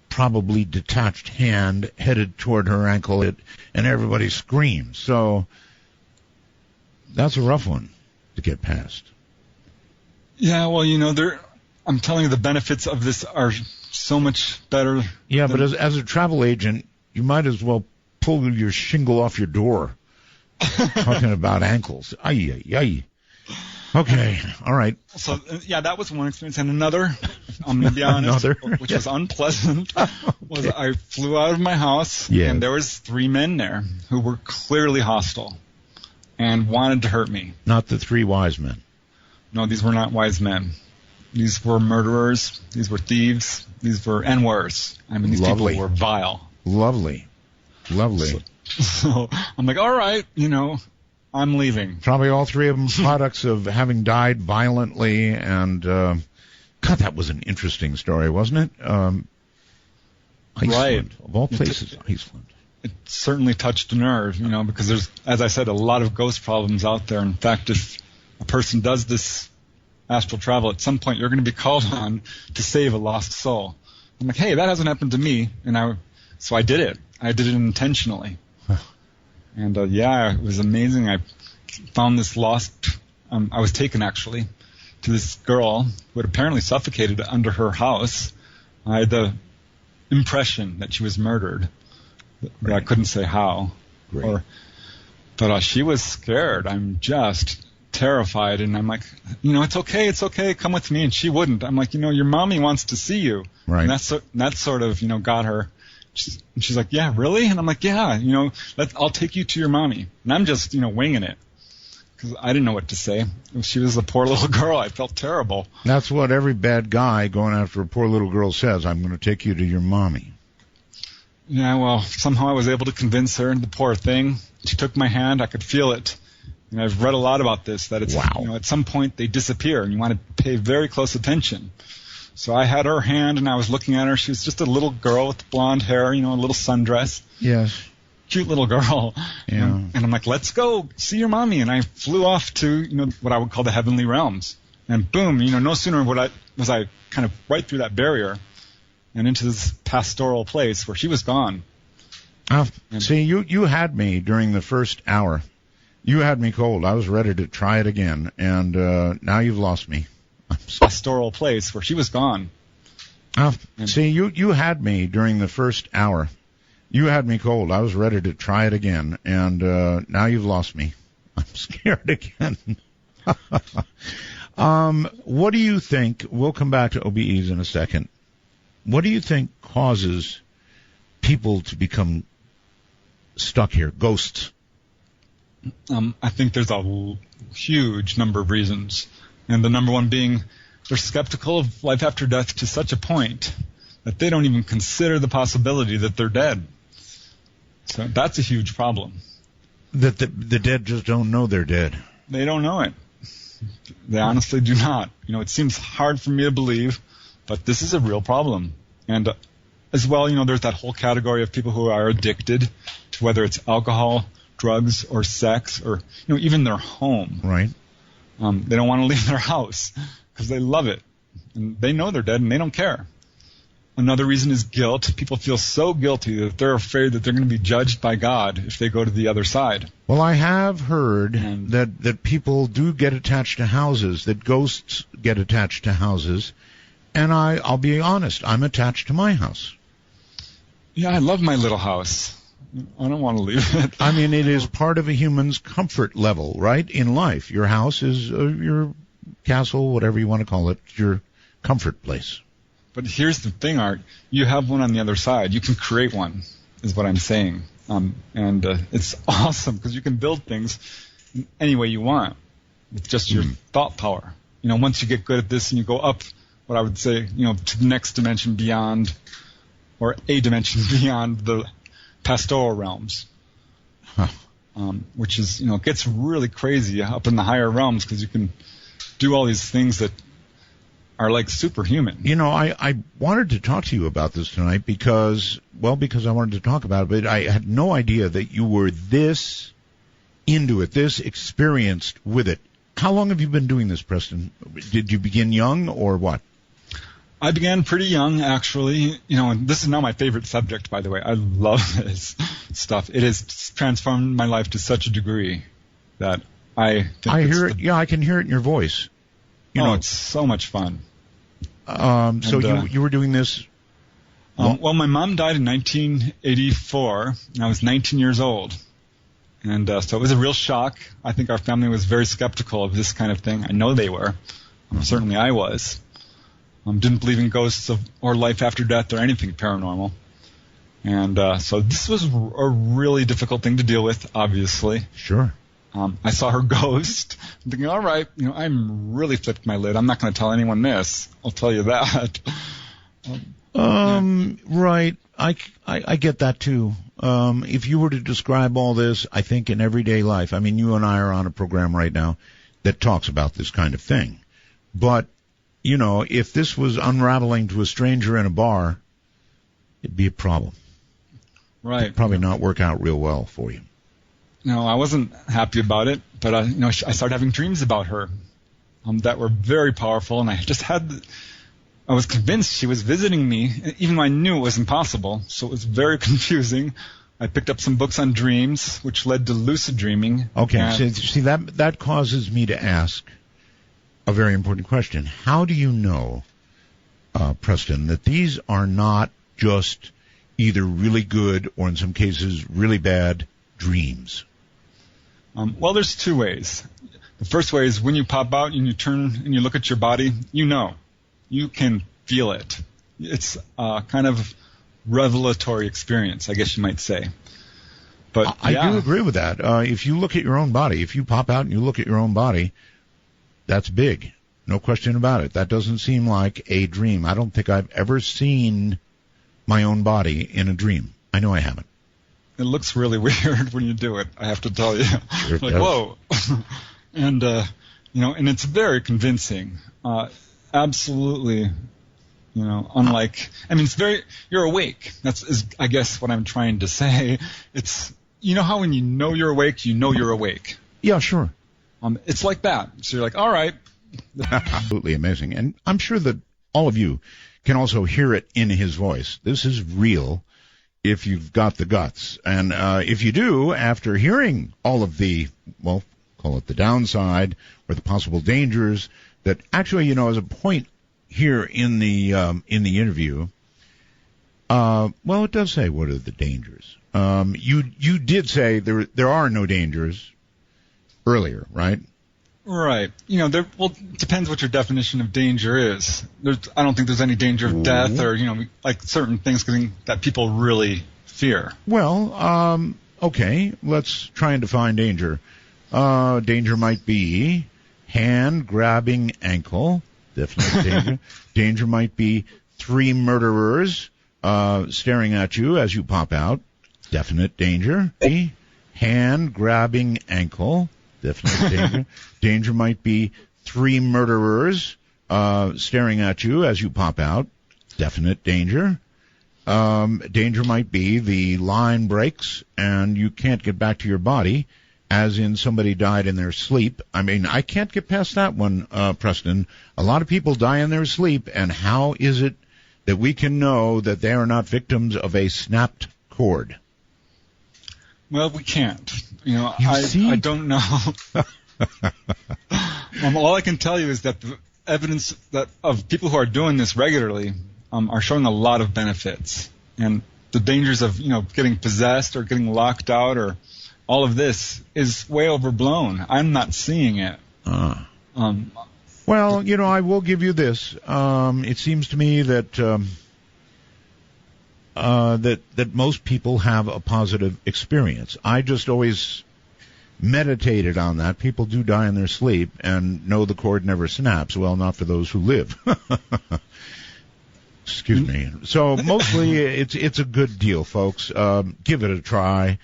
probably detached hand headed toward her ankle, and everybody screams. So that's a rough one to get past. Yeah, well, I'm telling you, the benefits of this are so much better. Yeah, but as a travel agent, you might as well pull your shingle off your door. Talking about ankles. Ay, ay, ay. Okay, all right. So, that was one experience. And another, I'm going to be honest, which was unpleasant, was I flew out of my house, and there was 3 men there who were clearly hostile and wanted to hurt me. Not the 3 wise men. No, these were not wise men. These were murderers. These were thieves. These were N-words. I mean, these people were vile. Lovely. So I'm like, all right, I'm leaving. Probably all 3 of them products of having died violently. And, God, that was an interesting story, wasn't it? Iceland. Right. Of all places, Iceland. It certainly touched a nerve, because there's, as I said, a lot of ghost problems out there. In fact, if a person does this astral travel, at some point you're going to be called on to save a lost soul. I'm like, hey, that hasn't happened to me, so I did it. I did it intentionally, and it was amazing. I found this lost. I was taken actually to this girl who had apparently suffocated under her house. I had the impression that she was murdered, but I couldn't say how. But she was scared. I'm just terrified, and I'm like, it's okay, come with me. And she wouldn't. I'm like, your mommy wants to see you. Right. And that sort of, got her. She's like, yeah, really? And I'm like, yeah, I'll take you to your mommy. And I'm just, winging it, because I didn't know what to say. She was a poor little girl. I felt terrible. That's what every bad guy going after a poor little girl says. I'm going to take you to your mommy. Yeah, well, somehow I was able to convince her, the poor thing. She took my hand. I could feel it And I've read a lot about this, that it's, wow. At some point they disappear, and you want to pay very close attention. So I had her hand, and I was looking at her. She was just a little girl with blonde hair, a little sundress. Yes. Cute little girl. Yeah. And I'm like, let's go see your mommy. And I flew off to, what I would call the heavenly realms. And boom, no sooner was I kind of right through that barrier and into this pastoral place where she was gone. See, you had me during the first hour. You had me cold. I was ready to try it again, and now you've lost me. Pastoral place where she was gone. See, you had me during the first hour. You had me cold. I was ready to try it again, and now you've lost me. I'm scared again. What do you think? We'll come back to OBEs in a second. What do you think causes people to become stuck here? Ghosts. I think there's a huge number of reasons. And the number one being they're skeptical of life after death to such a point that they don't even consider the possibility that they're dead. So that's a huge problem. That the dead just don't know they're dead. They don't know it. They honestly do not. It seems hard for me to believe, but this is a real problem. And as well, there's that whole category of people who are addicted to whether it's alcohol, drugs, or sex, or even their home. Right. They don't want to leave their house because they love it. And they know they're dead and they don't care. Another reason is guilt. People feel so guilty that they're afraid that they're going to be judged by God if they go to the other side. Well, I have heard that people do get attached to houses, that ghosts get attached to houses. And I'll be honest, I'm attached to my house. Yeah, I love my little house. I don't want to leave it. I mean, it is part of a human's comfort level, right, in life. Your house is your castle, whatever you want to call it, your comfort place. But here's the thing, Art. You have one on the other side. You can create one, is what I'm saying. And it's awesome because you can build things any way you want with just your thought power. Once you get good at this and you go up, what I would say, to the next dimension beyond, or a dimension beyond the pastoral realms, which is, it gets really crazy up in the higher realms because you can do all these things that are like superhuman. I wanted to talk to you about this tonight because I wanted to talk about it, but I had no idea that you were this into it, this experienced with it. How long have you been doing this, Preston? Did you begin young or what? I began pretty young, actually. And this is now my favorite subject, by the way. I love this stuff. It has transformed my life to such a degree that I think I can hear it in your voice. It's so much fun. You were doing this? Well, my mom died in 1984, and I was 19 years old. And so it was a real shock. I think our family was very skeptical of this kind of thing. I know they were. Certainly I was. Didn't believe in ghosts or life after death or anything paranormal. And so this was a really difficult thing to deal with, obviously. Sure. I saw her ghost. I'm thinking, all right, I'm really flipped my lid. I'm not going to tell anyone this. I'll tell you that. Right. I get that too. If you were to describe all this, I think in everyday life, I mean, you and I are on a program right now that talks about this kind of thing. But, if this was unraveling to a stranger in a bar, it'd be a problem. Right. It'd probably not work out real well for you. No, I wasn't happy about it, but I started having dreams about her that were very powerful, and I was convinced she was visiting me, even though I knew it was impossible. So it was very confusing. I picked up some books on dreams, which led to lucid dreaming. Okay, see that causes me to ask a very important question. How do you know, Preston, that these are not just either really good or in some cases really bad dreams? Well, there's two ways. The first way is when you pop out and you turn and you look at your body, you can feel it. It's a kind of revelatory experience, I guess you might say. But I do agree with that. If you look at your own body, if you pop out and you look at your own body, that's big. No question about it. That doesn't seem like a dream. I don't think I've ever seen my own body in a dream. I know I haven't. It looks really weird when you do it, I have to tell you. Sure like, whoa. and and it's very convincing. Absolutely, unlike, it's very, you're awake. Is I guess what I'm trying to say. It's, how when you're awake, you're awake. Yeah, sure. It's like that. So you're like, all right. Absolutely amazing. And I'm sure that all of you can also hear it in his voice. This is real if you've got the guts. And if you do, after hearing all of the, well, call it the downside or the possible dangers that actually, as a point here in the interview, well, it does say what are the dangers. You did say there are no dangers earlier, right? Right. Depends what your definition of danger is. I don't think there's any danger of death or, like certain things that people really fear. Well, okay, let's try and define danger. Danger might be hand grabbing ankle. Definitely danger. Danger might be 3 murderers staring at you as you pop out. Definite danger. Hand grabbing ankle. Definite danger. Danger might be 3 murderers staring at you as you pop out. Definite danger. Danger might be the line breaks and you can't get back to your body, as in somebody died in their sleep. I can't get past that one, Preston. A lot of people die in their sleep, and how is it that we can know that they are not victims of a snapped cord? Well, we can't. I don't know. All I can tell you is that the evidence of people who are doing this regularly are showing a lot of benefits. And the dangers of, getting possessed or getting locked out or all of this is way overblown. I'm not seeing it. Well, I will give you this. It seems to me that that most people have a positive experience. I just always meditated on that. People do die in their sleep, and no, the cord never snaps. Well, not for those who live. Excuse me. So mostly it's a good deal, folks. Give it a try.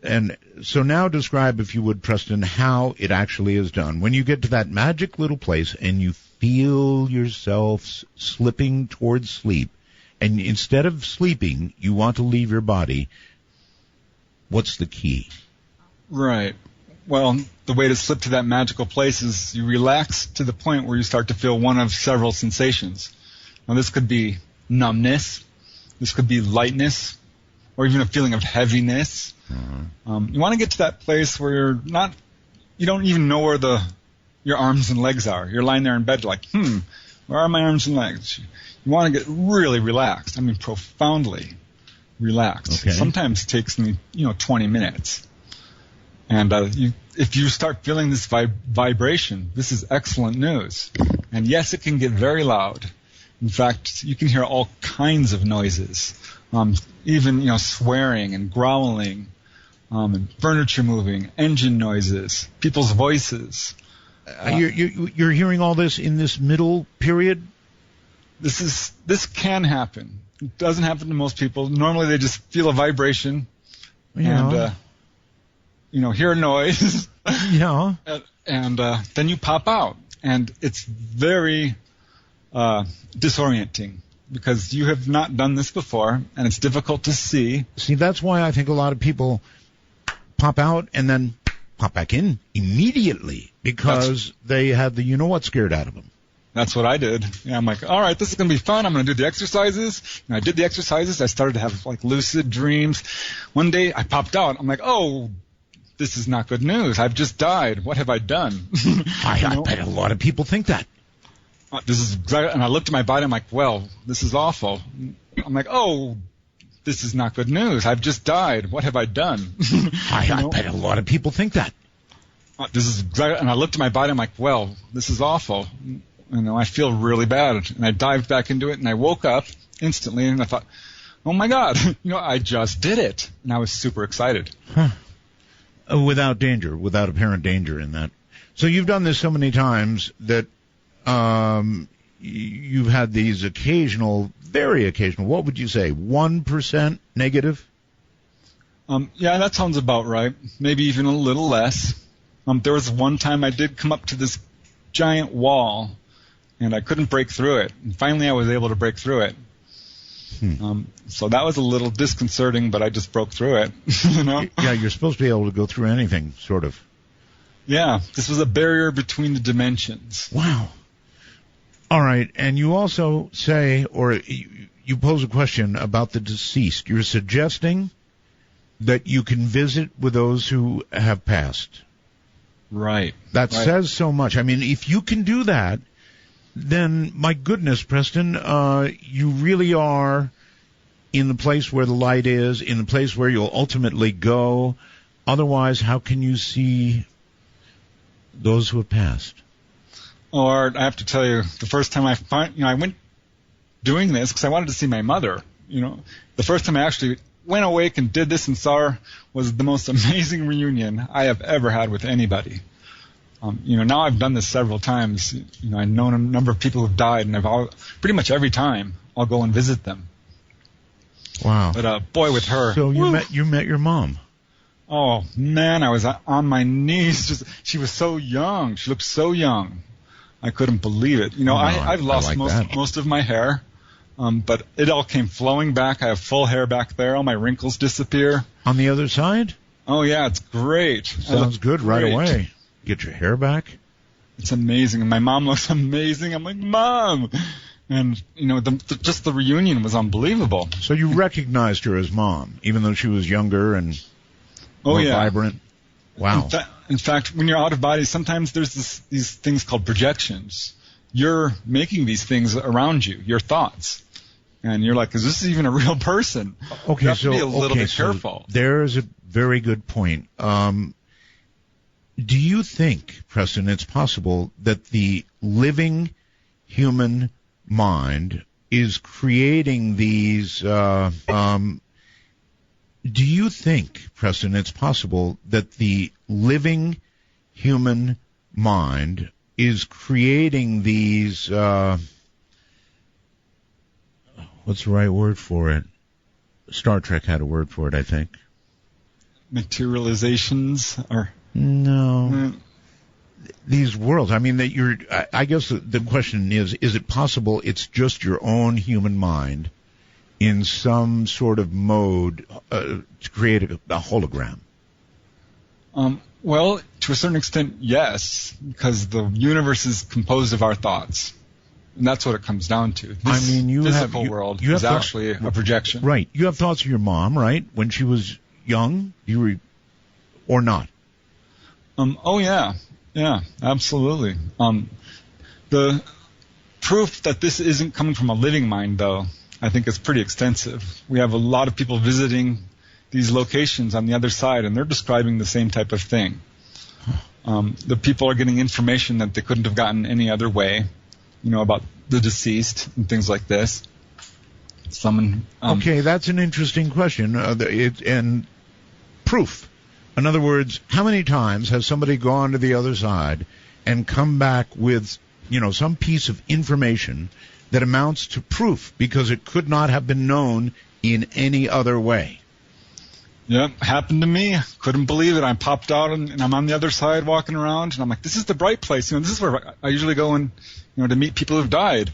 And so now describe, if you would, Preston, how it actually is done. When you get to that magic little place and you feel yourself slipping towards sleep, and instead of sleeping, you want to leave your body, what's the key? Right. Well, the way to slip to that magical place is you relax to the point where you start to feel one of several sensations. Now, this could be numbness, this could be lightness, or even a feeling of heaviness. Mm-hmm. You want to get to that place where you don't even know where your arms and legs are. You're lying there in bed like, where are my arms and legs? You want to get really relaxed. Profoundly relaxed. Okay. Sometimes it takes me, 20 minutes. And if you start feeling this vibration, this is excellent news. And yes, it can get very loud. In fact, you can hear all kinds of noises, even swearing and growling, and furniture moving, engine noises, people's voices. You're hearing all this in this middle period? This can happen. It doesn't happen to most people. Normally, they just feel a vibration and hear a noise. Yeah. And then you pop out, and it's very disorienting because you have not done this before, and it's difficult to see. See, that's why I think a lot of people pop out and then pop back in immediately because they had the you-know-what scared out of them. That's what I did. Yeah, I'm like, all right, this is going to be fun. I'm going to do the exercises. And I did the exercises. I started to have lucid dreams. One day I popped out. I'm like, oh, this is not good news. I've just died. What have I done? I bet a lot of people think that. And I looked at my body. I'm like, well, this is awful. I'm like, oh, this is not good news. I've just died. What have I done? I bet a lot of people think that. And I looked at my body. I'm like, well, this is awful. I feel really bad. And I dived back into it, and I woke up instantly, and I thought, oh, my God, I just did it. And I was super excited. Huh. Without apparent danger in that. So you've done this so many times that you've had these very occasional, what would you say, 1% negative? Yeah, that sounds about right. Maybe even a little less. There was one time I did come up to this giant wall, and I couldn't break through it. And finally I was able to break through it. So that was a little disconcerting, but I just broke through it. You know? Yeah, you're supposed to be able to go through anything, sort of. Yeah, this was a barrier between the dimensions. Wow. All right, and you also say, or you pose a question about the deceased. You're suggesting that you can visit with those who have passed. Right. That says so much. I mean, if you can do that, then, my goodness, Preston, you really are in the place where the light is, in the place where you'll ultimately go. Otherwise, how can you see those who have passed? Or I have to tell you, the first time I went doing this because I wanted to see my mother. You know, the first time I actually went awake and did this and saw her was the most amazing reunion I have ever had with anybody. You know, now I've done this several times. You know, I've known a number of people who've died, and pretty much every time I'll go and visit them. Wow! But boy, with her. So you met your mom. Oh man, I was on my knees. She was so young. She looked so young. I couldn't believe it. You know, I've lost most of my hair, but it all came flowing back. I have full hair back there. All my wrinkles disappear. On the other side? Oh yeah, it's great. Sounds good right away. Get your hair back? It's amazing. And my mom looks amazing. I'm like, Mom! And, you know, just the reunion was unbelievable. So you recognized her as Mom, even though she was younger and more vibrant? Wow. In fact, when you're out of body, sometimes there's these things called projections. You're making these things around you, your thoughts. And you're like, is this even a real person? Okay, you have to be a little bit careful. There's a very good point. Do you think, Preston, it's possible that the living human mind is creating these... do you think, Preston, it's possible that the living human mind is creating these... what's the right word for it? Star Trek had a word for it, I think. Materializations? Or... No. These worlds, I mean, I guess the question is it possible it's just your own human mind in some sort of mode to create a hologram? Well, to a certain extent, yes, because the universe is composed of our thoughts. And that's what it comes down to. This physical world is actually a projection. Right. You have thoughts of your mom, right? When she was young, or not? Oh, yeah. Yeah, absolutely. The proof that this isn't coming from a living mind, though, I think is pretty extensive. We have a lot of people visiting these locations on the other side, and they're describing the same type of thing. The people are getting information that they couldn't have gotten any other way, you know, about the deceased and things like this. Okay, that's an interesting question. And proof. In other words, how many times has somebody gone to the other side and come back with, you know, some piece of information that amounts to proof because it could not have been known in any other way? Yep, happened to me. Couldn't believe it. I popped out and I'm on the other side walking around, and I'm like, this is the bright place. You know, this is where I usually go and, you know, to meet people who've died.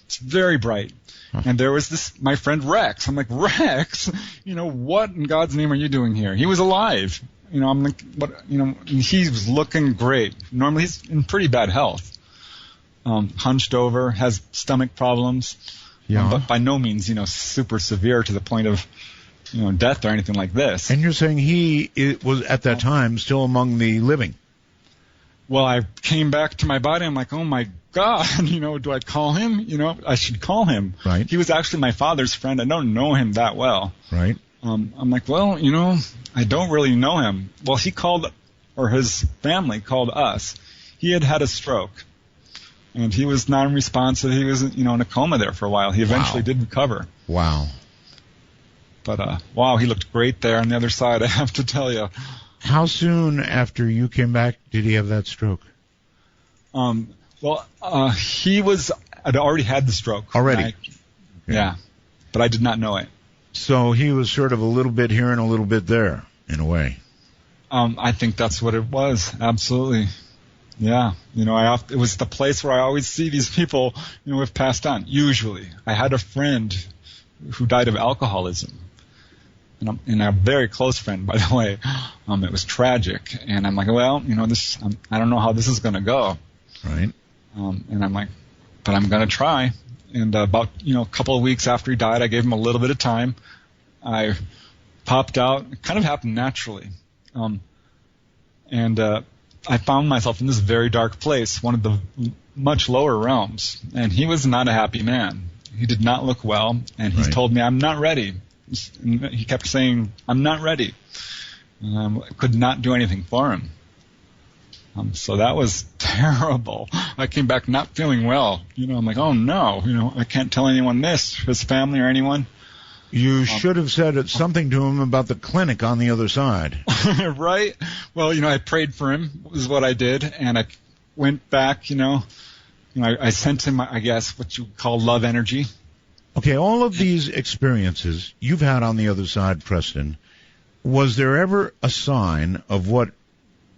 It's very bright. And there was my friend Rex. I'm like, Rex? You know, what in God's name are you doing here? He was alive. You know, I'm like, what? You know, he was looking great. Normally, he's in pretty bad health. Hunched over, has stomach problems, but by no means, you know, super severe to the point of, you know, death or anything like this. And you're saying he was at that time still among the living? Well, I came back to my body. I'm like, oh my God, you know, do I call him? You know, I should call him. Right. He was actually my father's friend. I don't know him that well. Right. I'm like, well, you know, I don't really know him. Well, he called, or his family called us. He had had a stroke, and he was non-responsive. He was, you know, in a coma there for a while. He eventually did recover. Wow. But, wow, he looked great there on the other side, I have to tell you. How soon after you came back did he have that stroke? Well, he had already had the stroke. Already? Yeah, but I did not know it. So he was sort of a little bit here and a little bit there, in a way. I think that's what it was. Absolutely. Yeah. It was the place where I always see these people, who have passed on. Usually. I had a friend who died of alcoholism. And a very close friend, by the way. It was tragic. And I'm like, well, I don't know how this is going to go. Right. And I'm like, but I'm going to try. And about, a couple of weeks after he died, I gave him a little bit of time. I popped out. It kind of happened naturally. And I found myself in this very dark place, one of the much lower realms. And he was not a happy man. He did not look well. And he told me, I'm not ready. He kept saying, I'm not ready. I could not do anything for him. So that was terrible. I came back not feeling well. I'm like, oh no, I can't tell anyone this, his family or anyone. You should have said something to him about the clinic on the other side. Right? Well, I prayed for him, is what I did, and I went back, I sent him, I guess, what you call love energy. Okay, all of these experiences you've had on the other side, Preston, was there ever a sign of what,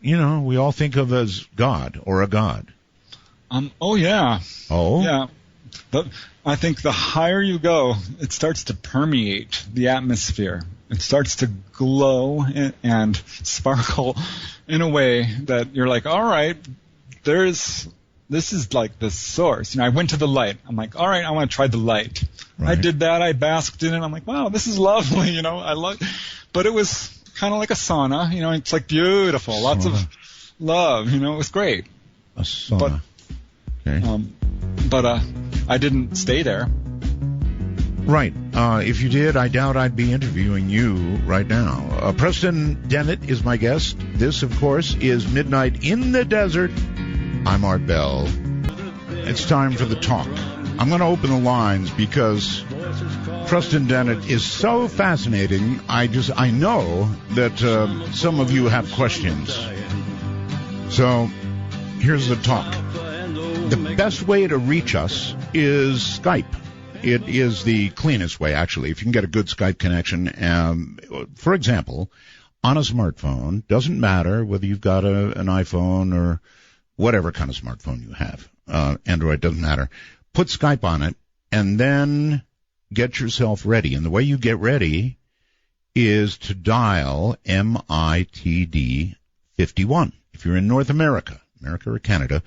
we all think of as God or a God? Oh, yeah. Oh? Yeah. I think the higher you go, it starts to permeate the atmosphere. It starts to glow and sparkle in a way that you're like, all right, this is like the source. I went to the light. I'm like, all right, I want to try the light. Right. I did that. I basked in it. I'm like, wow, this is lovely. I love. But it was kind of like a sauna. It's like beautiful, lots of love. It was great. A sauna. But I didn't stay there. Right. If you did, I doubt I'd be interviewing you right now. Preston Dennett is my guest. This, of course, is Midnight in the Desert. I'm Art Bell. It's time for the talk. I'm going to open the lines because Preston Dennett is so fascinating. I know that some of you have questions. So here's the talk. The best way to reach us is Skype. It is the cleanest way, actually. If you can get a good Skype connection, for example, on a smartphone, doesn't matter whether you've got an iPhone or whatever kind of smartphone you have. Android, doesn't matter. Put Skype on it, and then get yourself ready. And the way you get ready is to dial MITD 51. If you're in North America or Canada,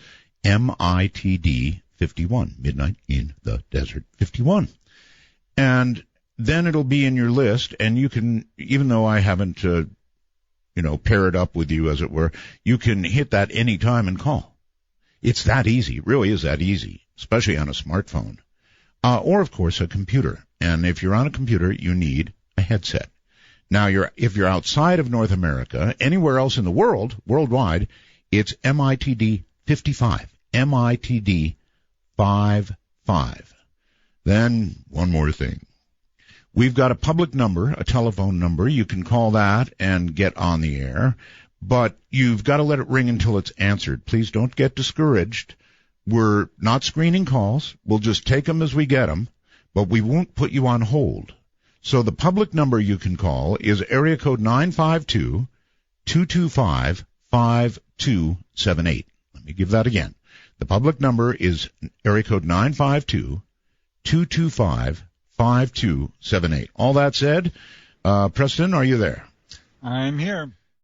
MITD 51, Midnight in the Desert 51. And then it'll be in your list, and you can, even though I haven't, pair it up with you, as it were, you can hit that any time and call. It's that easy. It really is that easy, especially on a smartphone. Or, of course, a computer. And if you're on a computer, you need a headset. Now, if you're outside of North America, anywhere else in the world, worldwide, it's MITD 55. MITD 55. Then, one more thing. We've got a public number, a telephone number. You can call that and get on the air, but you've got to let it ring until it's answered. Please don't get discouraged. We're not screening calls. We'll just take them as we get them, but we won't put you on hold. So the public number you can call is area code 952-225-5278. Let me give that again. The public number is area code 952-225-5278. All that said, Preston, are you there? I'm here.